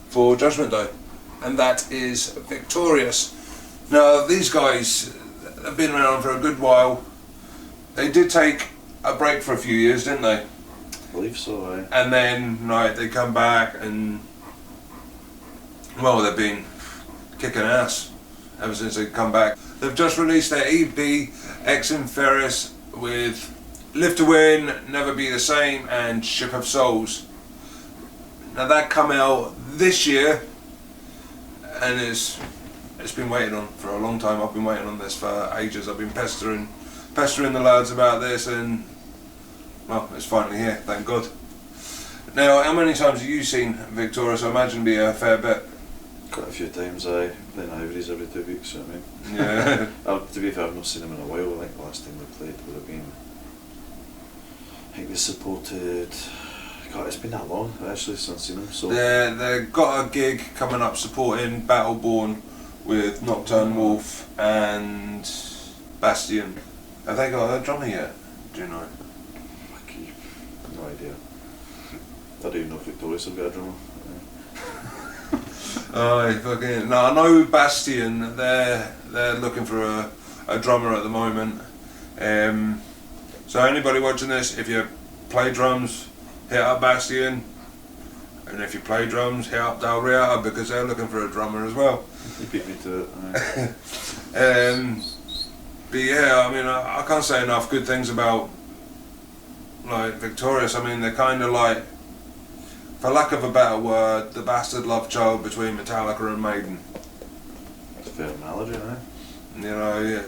for Judgement Day. and that is Victorius. Now these guys have been around for a good while. They did take a break for a few years, didn't they? I believe so, aye. And then they come back and, well, they've been kicking ass ever since they've come back. They've just released their EP, X Inferius, with Live to Win, Never Be the Same, and Ship of Souls. Now that come out this year, and it's been waiting on for a long time. I've been waiting on this for ages. I've been pestering the lads about this, and well, it's finally here, thank God. Now, how many times have you seen Victorius? I imagine it'd be a fair bit. Quite a few times, aye. Playing Ivories every 2 weeks, you know what I mean? Yeah. To be fair, I've not seen them in a while. I think the last time they played would have been... I think they supported... God, it's been that long, actually, since I've seen them, so... They've got a gig coming up supporting Battleground with Nocturne Wolf and Bastion. Have they got a drummer yet? Do you know? No idea. I don't even know if Victorious have got a drummer. Oh, fucking no! I know Bastion. They're looking for a drummer at the moment. So anybody watching this, if you play drums, hit up Bastion, and if you play drums, hit up Del Riata because they're looking for a drummer as well. You beat me to it. But yeah, I mean, I can't say enough good things about like Victorius. I mean, they're kind of like, for lack of a better word, the bastard love child between Metallica and Maiden. It's a fair analogy, eh? You know,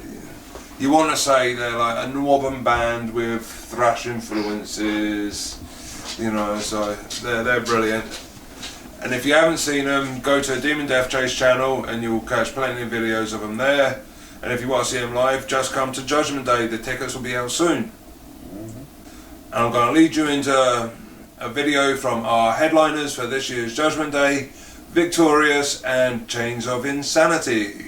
you want to say they're like a northern band with thrash influences, you know, so they're brilliant. And if you haven't seen them, go to Demon Death Chase channel and you'll catch plenty of videos of them there. And if you want to see them live, just come to Judgement Day. The tickets will be out soon. And I'm going to lead you into a video from our headliners for this year's Judgement Day, Victorius and Chains of Insanity.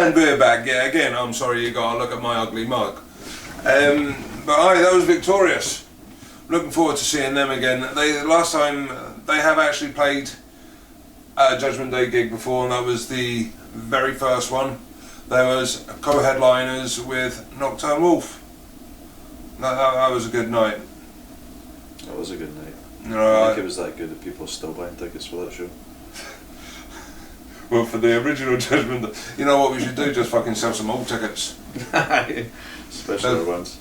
And we're back. Yeah, again, I'm sorry you got to look at my ugly mug. But aye, that was Victorious. Looking forward to seeing them again. Last time they have actually played a Judgement Day gig before, and that was the very first one. There was co-headliners with Nocturne Wolf. That was a good night. That was a good night. No, I think it was that good that people are still buying tickets for that show. Well, for the original Judgment, you know what we should do? Just fucking sell some old tickets. Special ones.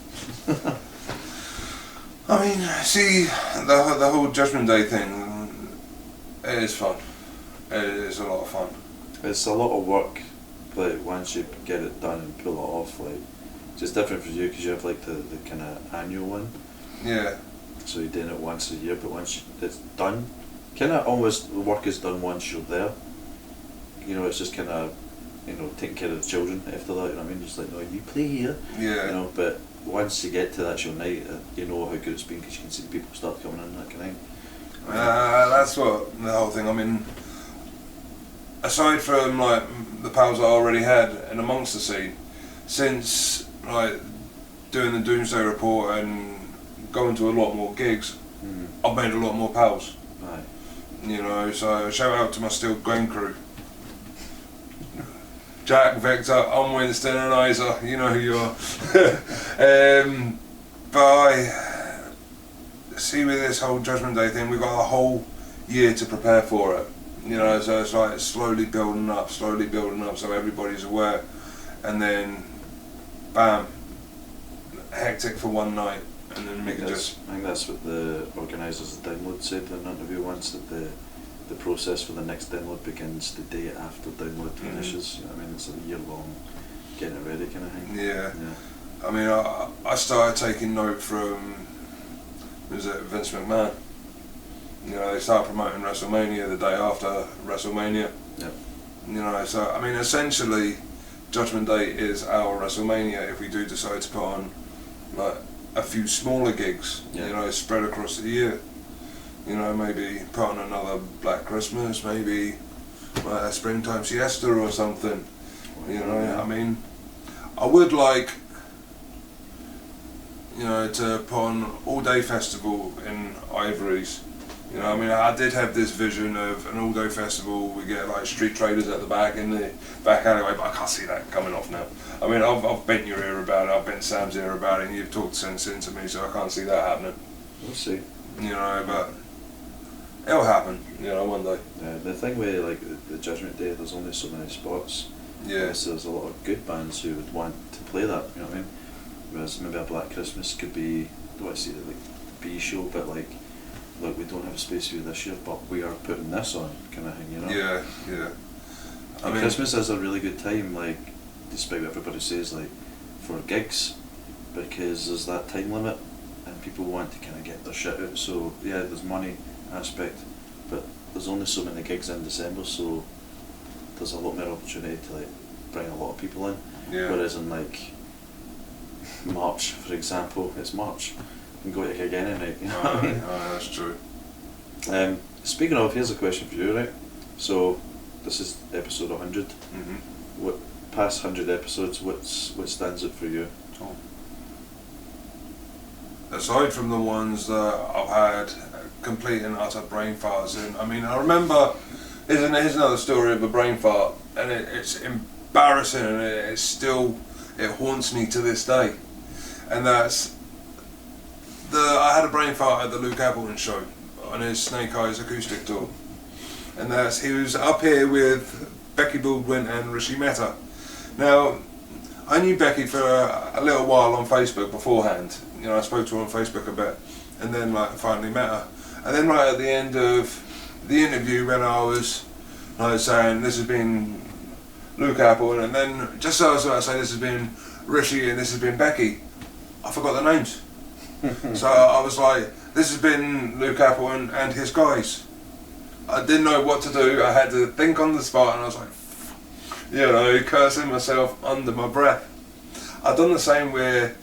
I mean, see, the whole Judgment Day thing, it is fun. It is a lot of fun. It's a lot of work, but once you get it done and pull it off, like, it's just different for you because you have like the kind of annual one. Yeah. So you're doing it once a year, but once it's done, kind of almost the work is done once you're there. You know, it's just kind of, you know, taking care of the children after that, you know what I mean? Just like, no, you play here. Yeah. You know, but once you get to the actual night, you know how good it's been because you can see people start coming in that kind of thing. That's what the whole thing, I mean, aside from like the pals I already had and amongst the scene, since like doing the Doomsday Report and going to a lot more gigs, I've made a lot more pals. Right. You know, so shout out to my Steel Grain crew. Jack, Vector, I'm Winston and Isa, you know who you are. But I see with this whole Judgment Day thing, we've got a whole year to prepare for it. You know, so it's like slowly building up so everybody's aware. And then, bam, hectic for one night. And then we can just... I think that's what the organisers of Download said in an interview once, that the process for the next download begins the day after download finishes. You know what I mean? It's a year long getting it ready kind of thing. Yeah. I mean, I started taking note from, was it Vince McMahon? You know, they started promoting WrestleMania the day after WrestleMania. Yeah. You know, so I mean, essentially, Judgment Day is our WrestleMania if we do decide to put on like a few smaller gigs. Yeah. You know, spread across the year. You know, maybe put on another Black Christmas, maybe like a springtime siesta or something. You know, I mean, I would like, you know, to put on all-day festival in Ivory's. You know, I mean, I did have this vision of an all-day festival. We get like street traders at the back in the back alleyway, but I can't see that coming off now. I mean, I've bent your ear about it, I've bent Sam's ear about it, and you've talked sense into me, so I can't see that happening. We'll see. You know, but it'll happen, you know, one day. The thing with like the Judgment Day, there's only so many spots. Yeah. So there's a lot of good bands who would want to play that, you know what I mean? Whereas maybe a Black Christmas could be, I don't want to say like the B show, but like, look, we don't have a space for you this year, but we are putting this on, kind of thing, you know? Yeah, yeah. I And mean, Christmas is a really good time, like, despite what everybody says, like, for gigs, because there's that time limit, and people want to kind of get their shit out, so yeah, there's money aspect, but there's only so many gigs in December, so there's a lot more opportunity to like bring a lot of people in. Yeah. Whereas in like March, for example, it's March, you can go to a gig any night, you know what I mean? That's true. Speaking of, here's a question for you, right? So this is episode 100. Mm-hmm. What past 100 episodes? What stands out for you? Oh. Aside from the ones that I've had complete and utter brain farts in, I mean, I remember, here's another story of a brain fart, and it's embarrassing, and it haunts me to this day. And that's I had a brain fart at the Luke Appleton show on his Snake Eyes acoustic tour, and he was up here with Becky Baldwin and Rishi Mehta. Now, I knew Becky for a little while on Facebook beforehand. You know, I spoke to her on Facebook a bit, and then like finally met her. And then right at the end of the interview, when I was like saying this has been Luke Apple, and then just so I was about to say this has been Rishi and this has been Becky, I forgot the names. So I was like, this has been Luke Apple and his guys. I didn't know what to do. I had to think on the spot, and I was like, you know, cursing myself under my breath. I'd done the same with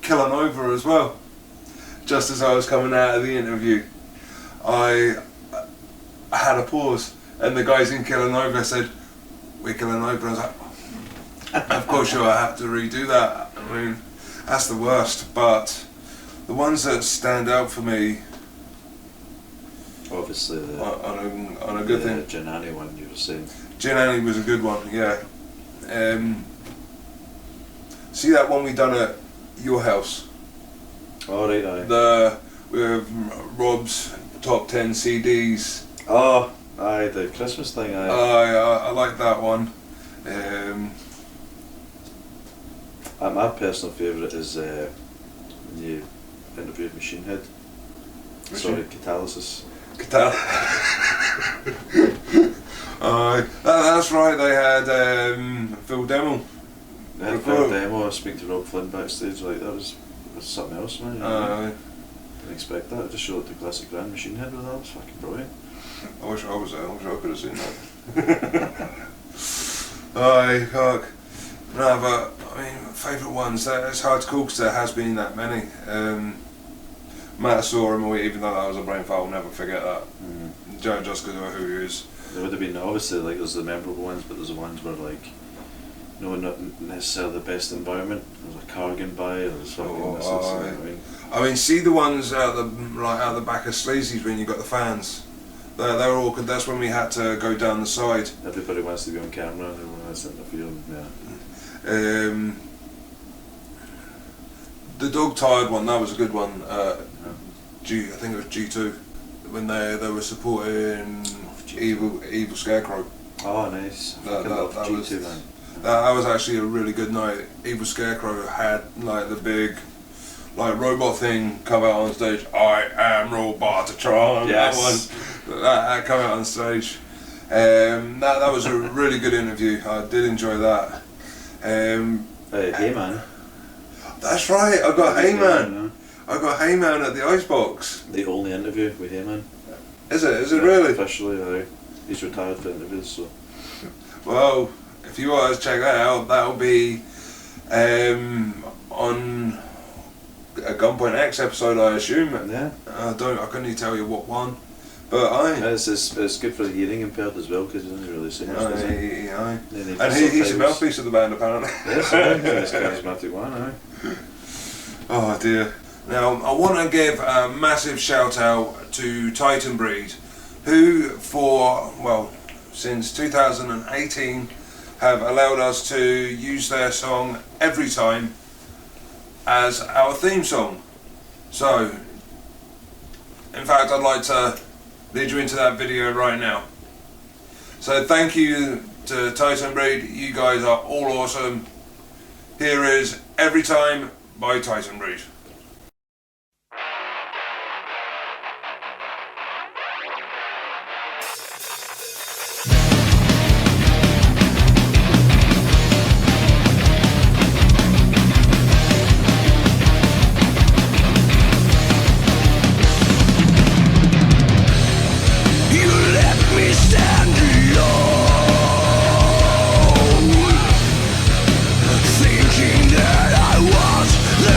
Killanova as well. Just as I was coming out of the interview, I had a pause, and the guys in Killanova said, "We're Killanova," and I was like, Of course, you'll have to redo that. I mean, that's the worst. But the ones that stand out for me, obviously, on a good thing. The Janani one you were saying. Janani was a good one, yeah. See that one we done at your house? Oh, right, aye. With Rob's top 10 CDs. Oh, aye, the Christmas thing, aye. I like that one. My personal favourite is when you interviewed Machine Head. Sorry, Catalysis. That's right, they had Phil Demmel. They had Phil Demo, I speak to Rob Flynn backstage, like that was something else, man. Didn't expect that. I just showed the classic Grand Machine Head with that. It was fucking brilliant. I wish I was there. I wish I could have seen that. Aye, fuck. No, but I mean, favourite ones. It's hard to call because there has been that many. Matt saw him, even though that was a brain fart, I'll never forget that. Just because of who he is. There would have been obviously like there's the memorable ones, but there's the ones where like not necessarily the best environment. There's a car going by, or there's fucking I mean, see the ones out the back of Sleazy's when you got the fans. They were all good. That's when we had to go down the side. Everybody wants to be on camera. Everyone wants to interfere. Yeah. The dog tired one, that was a good one. I think it was G2 when they were supporting Evil Scarecrow. Oh, nice. That was G2, man. That was actually a really good night. Evil Scarecrow had like the big robot thing come out on stage. I am Robotatron. Yes. That come out on stage. That was a really good interview. I did enjoy that. Hey man. That's right. I got Heyman. I got Heyman at the Icebox. The only interview with Heyman. Is it? Is it really? Officially, he's retired for interviews. So. Well, if you want to check that out, that'll be on a Gunpoint X episode, I assume. Yeah. I couldn't even tell you what one, but it's good for the hearing impaired as well because he doesn't really sing much, does he? And he's a mouthpiece of the band apparently. Yes, he's a charismatic one, aye. Oh dear. Now I want to give a massive shout out to Titan Breed, who since 2018 have allowed us to use their song Everytime as our theme song. So, in fact, I'd like to lead you into that video right now. So thank you to Titan Breed, you guys are all awesome. Here is Everytime by Titan Breed. Thinking that I was the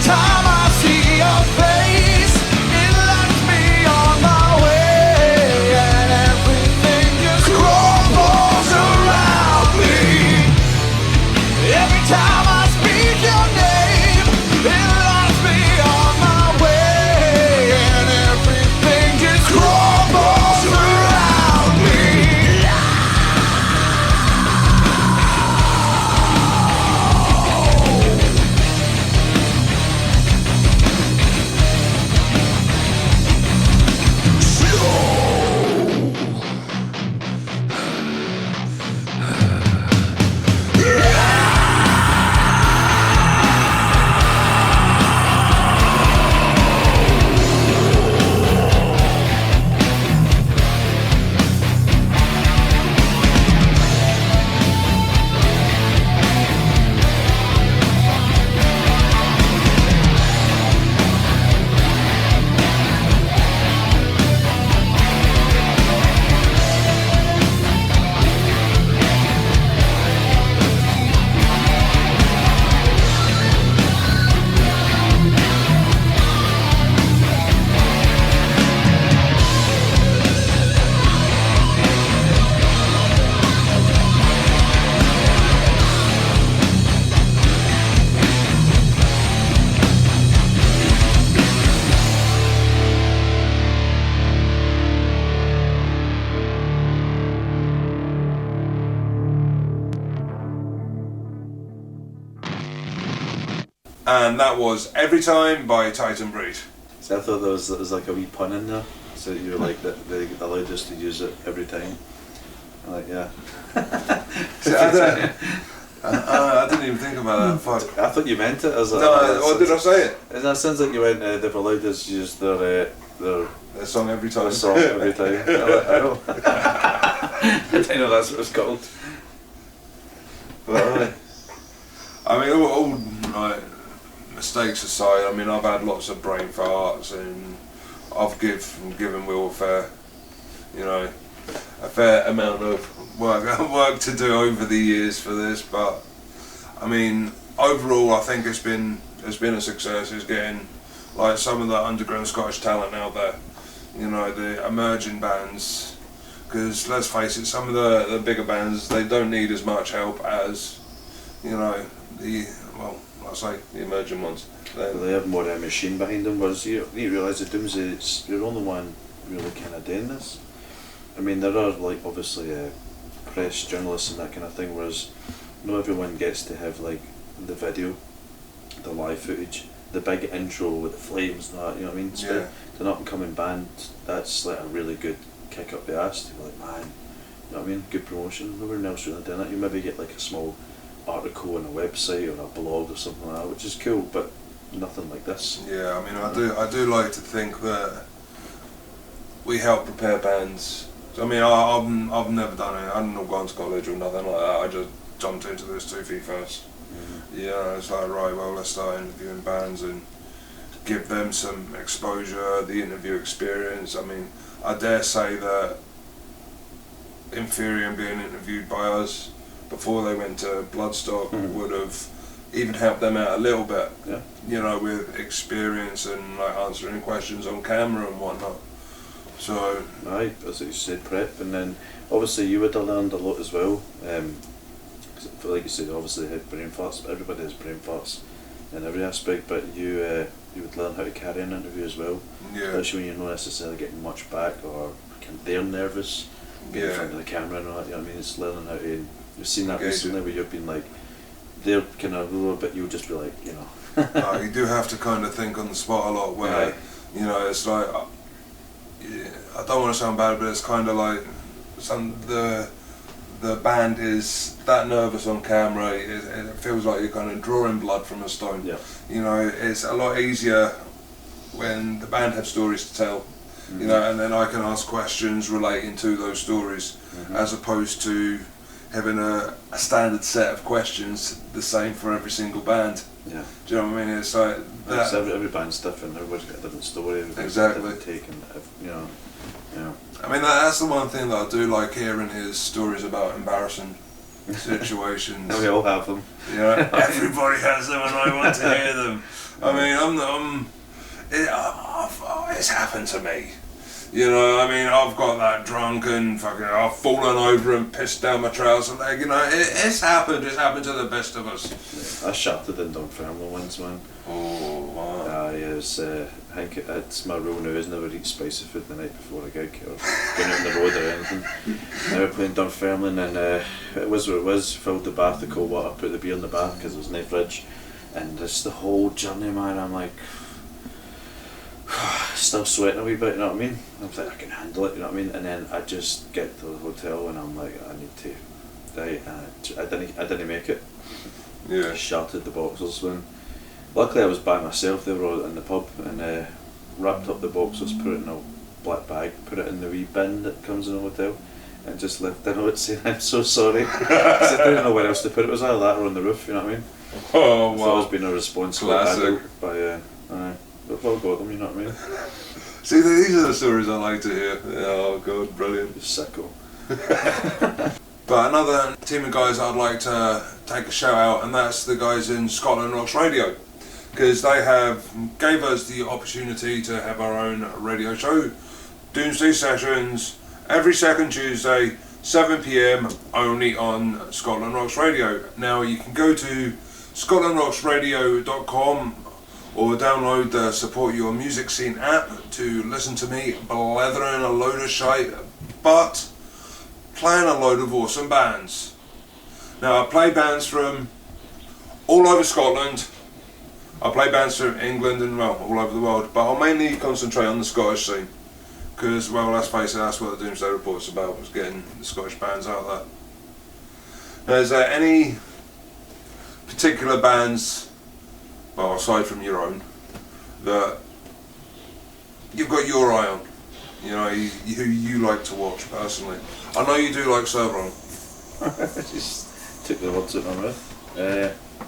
time I see your face, it lights me on my way, and everything just crumbles around me. Every time I speak your name, it lights me on my way, and everything just crumbles around me. And that was Everytime by Titan Breed. So I thought there was like a wee pun in there. So you were like that they allowed us to use it every time. I'm like, yeah. I didn't even think about that. Fuck. I thought you meant it as a. No, what did I say it? That sounds like you went. They've allowed us to use their song every time. Song every time. I know. I didn't know that's what it's called. But, I mean, all like, mistakes aside, I mean, I've had lots of brain farts, and I've given Will a fair amount of work to do over the years for this. But I mean, overall, I think it's been a success. It's getting like some of the underground Scottish talent out there, the emerging bands. Because let's face it, some of the bigger bands, they don't need as much help as the emerging ones. They have more machine behind them. Whereas you realise that Doomsday, you're the only one really kind of doing this. I mean, there are like obviously press journalists and that kind of thing. Whereas not everyone gets to have like the video, the live footage, the big intro with the flames and that. You know what I mean? So yeah. An up and coming band, that's like a really good kick up the ass to be like, man, you know what I mean? Good promotion. Nobody else really doing it. You maybe get like a small article on a website or a blog or something like that, which is cool, but nothing like this. Yeah, I mean, I do like to think that we help prepare bands. I mean, I've never done it. I haven't gone to college or nothing like that. I just jumped into this 2 feet first. Mm-hmm. Yeah, it's like, right, well, let's start interviewing bands and give them some exposure, the interview experience. I mean, I dare say that Inferium being interviewed by us before they went to Bloodstock would have even helped them out a little bit, with experience and like answering questions on camera and whatnot. So, aye, as you said, prep, and then obviously you would have learned a lot as well. Like you said, obviously they had brain farts, but everybody has brain farts in every aspect. But you would learn how to carry an interview as well, especially when you're not necessarily getting much back or they're nervous being in front of the camera and all that. You know what I mean? It's learning how to. You've seen that recently where you've been like, they're kind of a little bit. You'll just be like, you do have to kind of think on the spot a lot. Where it's like. I don't want to sound bad, but it's kind of like the band is that nervous on camera. It feels like you're kind of drawing blood from a stone. Yeah. It's a lot easier when the band have stories to tell. Mm-hmm. And then I can ask questions relating to those stories, as opposed to having a standard set of questions the same for every single band. Yeah. Do you know what I mean? It's like that. Every band's different. Everybody's got a different story. Exactly. Take and I mean, that's the one thing that I do like hearing is stories about embarrassing situations. We all have them. Yeah, everybody has them, and I want to hear them. I mean, it's happened to me. You know, I mean, I've got that drunk and fucking, I've fallen over and pissed down my trouser leg. You know, it's happened. It's happened to the best of us. Yeah, I shattered in Dunfermline once, man. Oh, wow. I think it's my rule now is never eat spicy food the night before a gig or going out on the road or anything. I was playing Dunfermline and it was what it was. Filled the bath with cold water, put the beer in the bath because there was no fridge, and just the whole journey, man. I'm like, still sweating a wee bit, you know what I mean? I was like, I can handle it, you know what I mean? And then I just get to the hotel and I'm like, I need to die, and I didn't make it. Yeah. I shattered the boxers when. Luckily I was by myself, they were all in the pub, and wrapped up the boxers, put it in a black bag, put it in the wee bin that comes in the hotel, and just left a note saying, I'm so sorry, because I didn't know where else to put it. It was either that or on the roof, you know what I mean? Oh, wow. So I was being a responsible Classic. adult by, we've all got them, you know what I mean? See, these are the stories I like to hear. Oh, God, brilliant. Sicko. But another team of guys I'd like to take a shout out, and that's the guys in Scotland Rocks Radio, because they gave us the opportunity to have our own radio show, Doomsday Sessions, every second Tuesday, 7 PM, only on Scotland Rocks Radio. Now you can go to scotlandrocksradio.com or download the Support Your Music Scene app to listen to me blethering a load of shite, but playing a load of awesome bands. Now I play bands from all over Scotland, I play bands from England and well, all over the world, but I'll mainly concentrate on the Scottish scene, because well, let's face it, that's what the Doomsday Report's about, was getting the Scottish bands out there. Now, is there any particular bands, well, aside from your own, that you've got your eye on? You know, who you like to watch personally? I know you do like Serveron. Just took the words out of my mouth.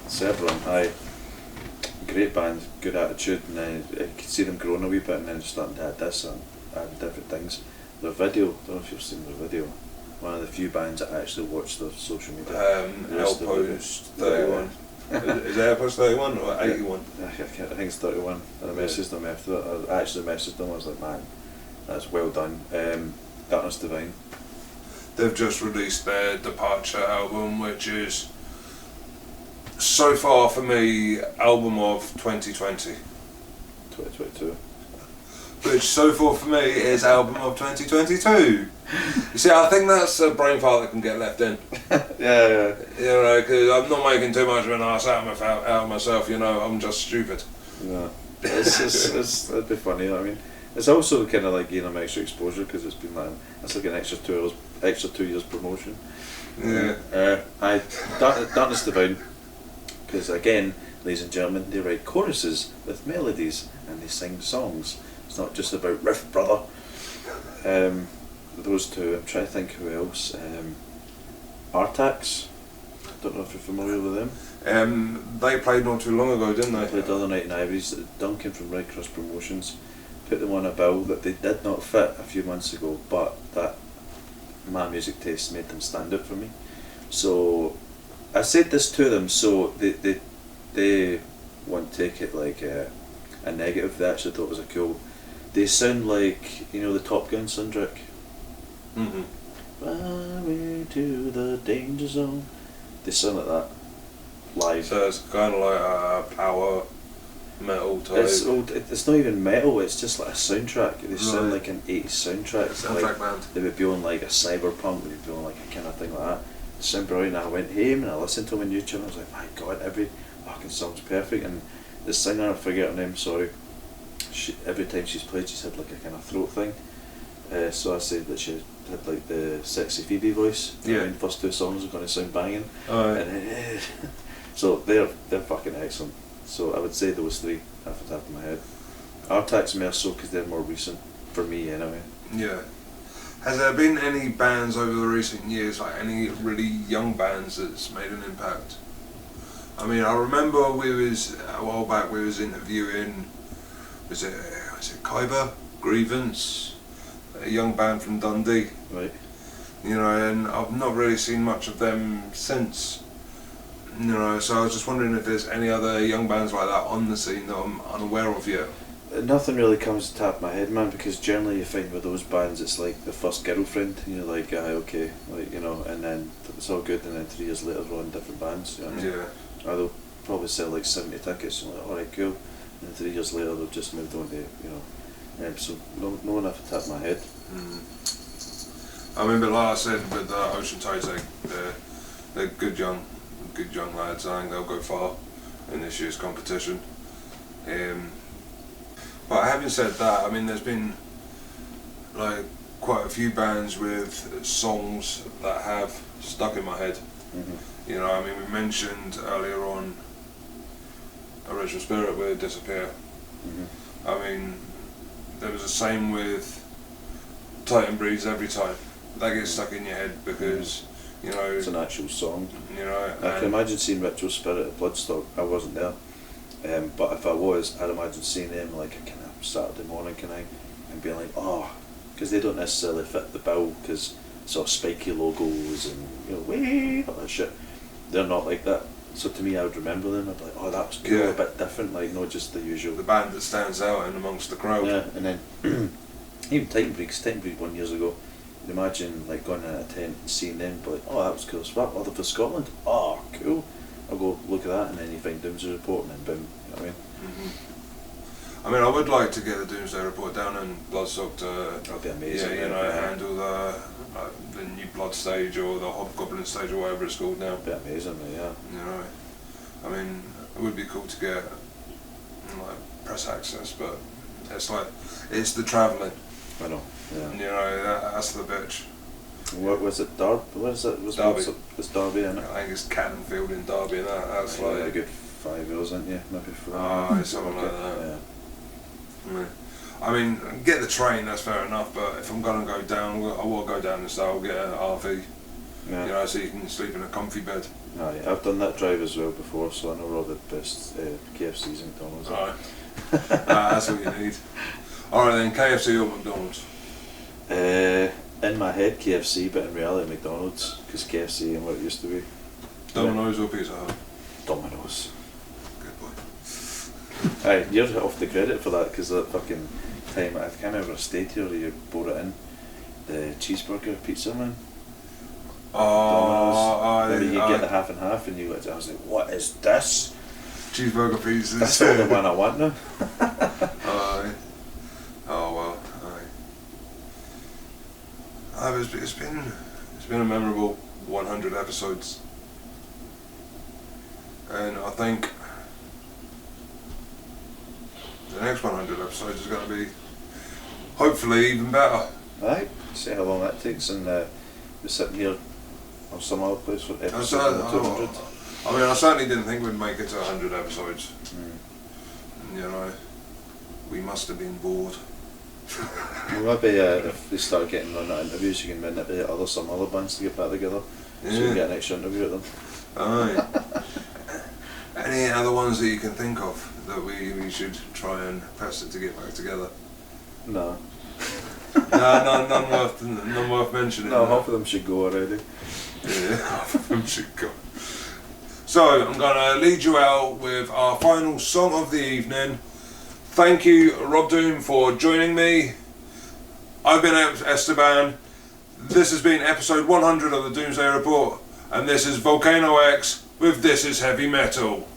Serveron, aye. Great band, good attitude, and I could see them growing a wee bit and then starting to add this and add different things. Their video, I don't know if you've seen their video, one of the few bands that actually watch their social media. Outpost 31. Is it Outpost 31 or 81? I think it's 31. And I messaged them after it. I actually messaged them, I was like, man, that's well done. Darkness Divine. They've just released their Departure album, which is so far for me album of 2020. 2022. Which so far for me is album of 2022. You see, I think that's a brain fart that can get left in. Yeah. You know, because I'm not making too much of an ass out of myself, you know, I'm just stupid. Yeah. It'd be funny, you know what I mean? It's also kind of like gaining extra exposure, because it's been like, it's like an extra 2 years promotion. Yeah. Darkness Divine, because again, ladies and gentlemen, they write choruses with melodies and they sing songs. It's not just about riff, brother. Those two, I'm trying to think who else. Artax, don't know if you're familiar with them. They played not too long ago, didn't they? They played the other night in Ivory's. Duncan from Red Cross Promotions put them on a bill that they did not fit a few months ago, but that my music taste made them stand out for me. So I said this to them, so they won't take it like a negative. They actually thought it was a cool. They sound like, you know, the Top Gun soundtrack. Mm-hmm. Fly me to the danger zone. They sound like that live. So it's kind of like a power metal type. It's not even metal. It's just like a soundtrack. They sound Right. like an 80s soundtrack. Soundtrack like, band. They would be on like a cyberpunk. They would be on like a kind of thing like that. They sound brilliant. I went home and I listened to them on YouTube. And I was like, my God, every fucking song's perfect. And the singer, I forget her name. Sorry. Every time she's played, she's had like a kind of throat thing. So I said that she had like the sexy Phoebe voice. Yeah. I mean, first two songs are going to sound banging. Alright. And then, so they're fucking excellent. So I would say those three off the top of my head. Artax more so because they're more recent for me anyway. Yeah. Has there been any bands over the recent years, like any really young bands that's made an impact? I mean, I remember a while back we was interviewing, was it Khyber? Grievance? A young band from Dundee. Right. you know, and I've not really seen much of them since. You know, so I was just wondering if there's any other young bands like that on the scene that I'm unaware of yet. Nothing really comes to the top of my head, man, because generally you find with those bands it's like the first girlfriend, and you're like, okay, like, you know, and then it's all good, and then 3 years later they're on different bands, you know what I mean? Yeah. Or they'll probably sell like 70 tickets, and like, alright, cool, and 3 years later they've just moved on to, you know, so no one off the top of my head. I mean, but like I said, with Ocean Toes, they're good young lads. I think they'll go far in this year's competition. But having said that, I mean, there's been like quite a few bands with songs that have stuck in my head. You know, I mean, we mentioned earlier on Original Spirit with Disappear. I mean, there was the same with Titan Breed's Everytime. That gets stuck in your head because, you know, it's an actual song. You know, I can imagine seeing Ritual Spirit at Bloodstock. I wasn't there, but if I was, I'd imagine seeing them like a kind of Saturday morning and being like, oh, because they don't necessarily fit the bill because sort of spiky logos and, you know, way all that shit. They're not like that. So to me, I would remember them. I'd be like, oh, that was cool, a bit different, like not just the usual. The band that stands out in amongst the crowd. Yeah, and then even Titan Breed 1 years ago. Imagine like going in a tent and seeing them, but like, oh, that was cool. So they're for Scotland. Oh, cool. I'll go look at that, and then you find Doomsday Report, and then boom. You know what I mean? I mean, I would like to get the Doomsday Report down in Bloodstock to. That'd be amazing. Yeah, you know, handle the new Blood stage or the Hobgoblin stage or whatever it's called now. That'd be amazing, yeah. You know, I mean, it would be cool to get like press access, but it's the travelling. I know. Yeah. You know, that's the bitch. What was it? Derby? What is it? Derby. It's Derby, isn't it? I think it's Cantonfield in Derby, and that's like a good 5 years, isn't you? Maybe 4. Something like that. Yeah. I mean, get the train. That's fair enough. But if I'm gonna go down, I will go down and style, get an RV. Yeah. You know, so you can sleep in a comfy bed. Aye, I've done that drive as well before, so I know where all the best KFCs and McDonald's are. That's what you need. Alright then, KFC or McDonald's? In my head KFC, but in reality McDonald's, because KFC and what it used to be. Domino's or Pizza Hut? Domino's. Good boy. Aye, you're off the credit for that, because that fucking time, I can't remember a state here you bought it in, the cheeseburger pizza, man. Domino's. Maybe you get the half and half, and I was like, what is this? Cheeseburger pizzas. That's the only one I want now. Oh well, it's been a memorable 100 episodes, and I think the next 100 episodes is going to be hopefully even better. Right, see how long that takes, and we're sitting here or some other place for episode 200. I mean, I certainly didn't think we'd make it to 100 episodes. You know, we must have been bored. Well, maybe if they start getting on that interviews, you can manipulate some other bands to get back together, so you can get an extra interview with them. Aye. Any other ones that you can think of that we should try and press it to get back together? No. No, none worth mentioning. No, half of them should go already. Yeah, half of them should go. So I'm going to lead you out with our final song of the evening. Thank you, Rob Doom, for joining me. I've been Esteban. This has been episode 100 of the Doomsday Report, and this is Volcano X with This Is Heavy Metal.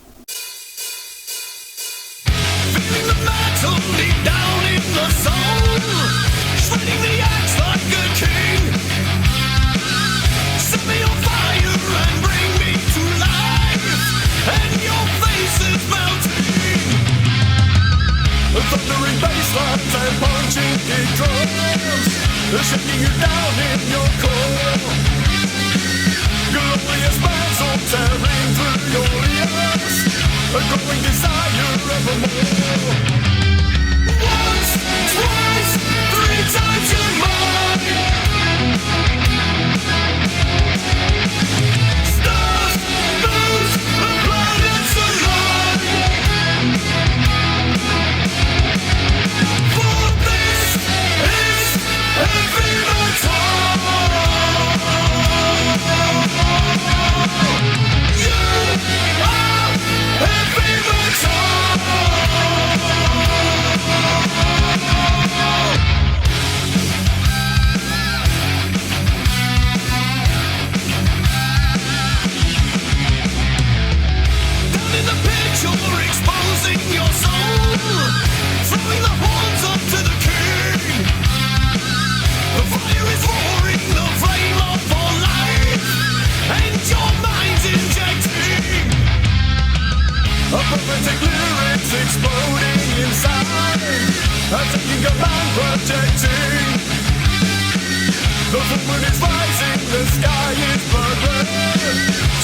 Feeling the metal deep down in the soul, swinging the axe like a king. Set me on fire and bring me to life, and your face is melting. Thundering bass lines and punching kick drums, shaking you down in your core. Glorious battle tearing through your ears, a growing desire evermore. Once, twice, 3 times you're mine. Stars, moons, planets align. For this is heavy metal. Prophetic lyrics exploding inside. Attacking command projecting. The full moon is rising, the sky is blood red.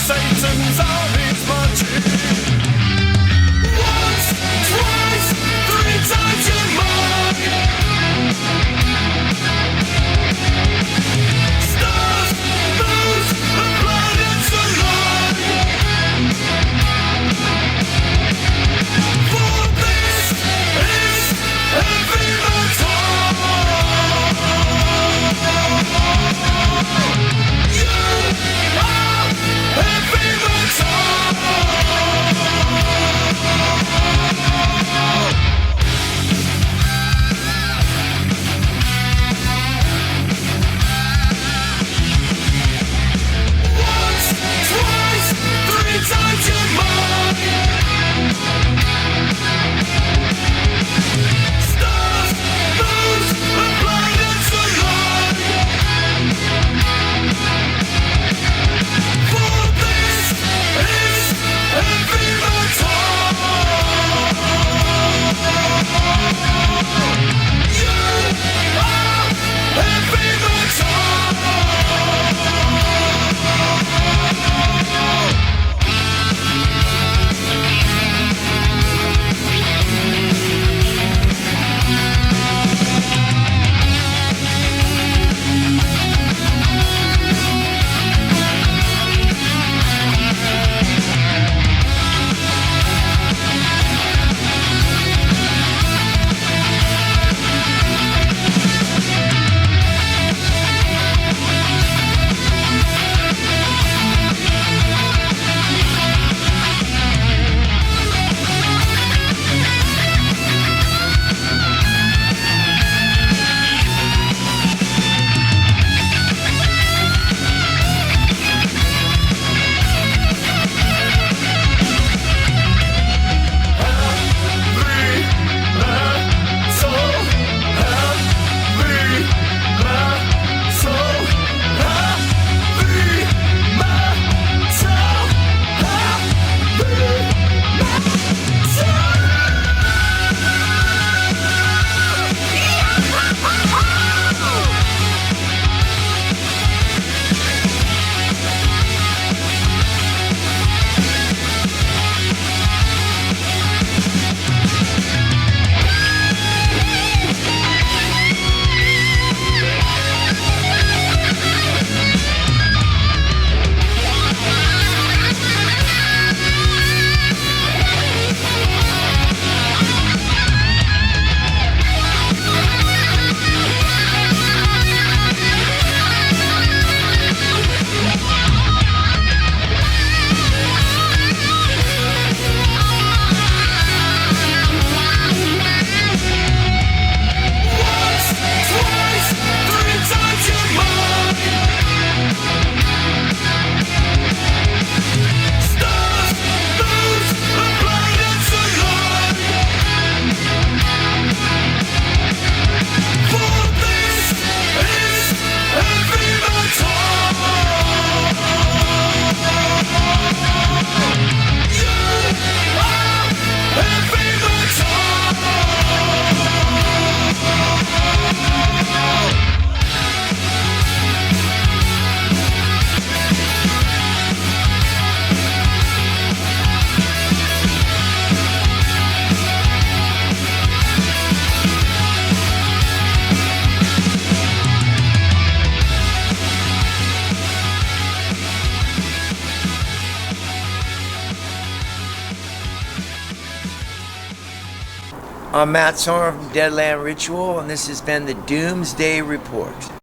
Satan's armies marching. Once, twice, three times your mark. Stars, moons, and planets align. For this is heavy metal. You are heavy metal. Once, twice, three times your mark. Stars, moons, and planets align. For this is heavy metal. You are heavy metal. I'm Matt Sommer from Deadland Ritual, and this has been the Doomsday Report.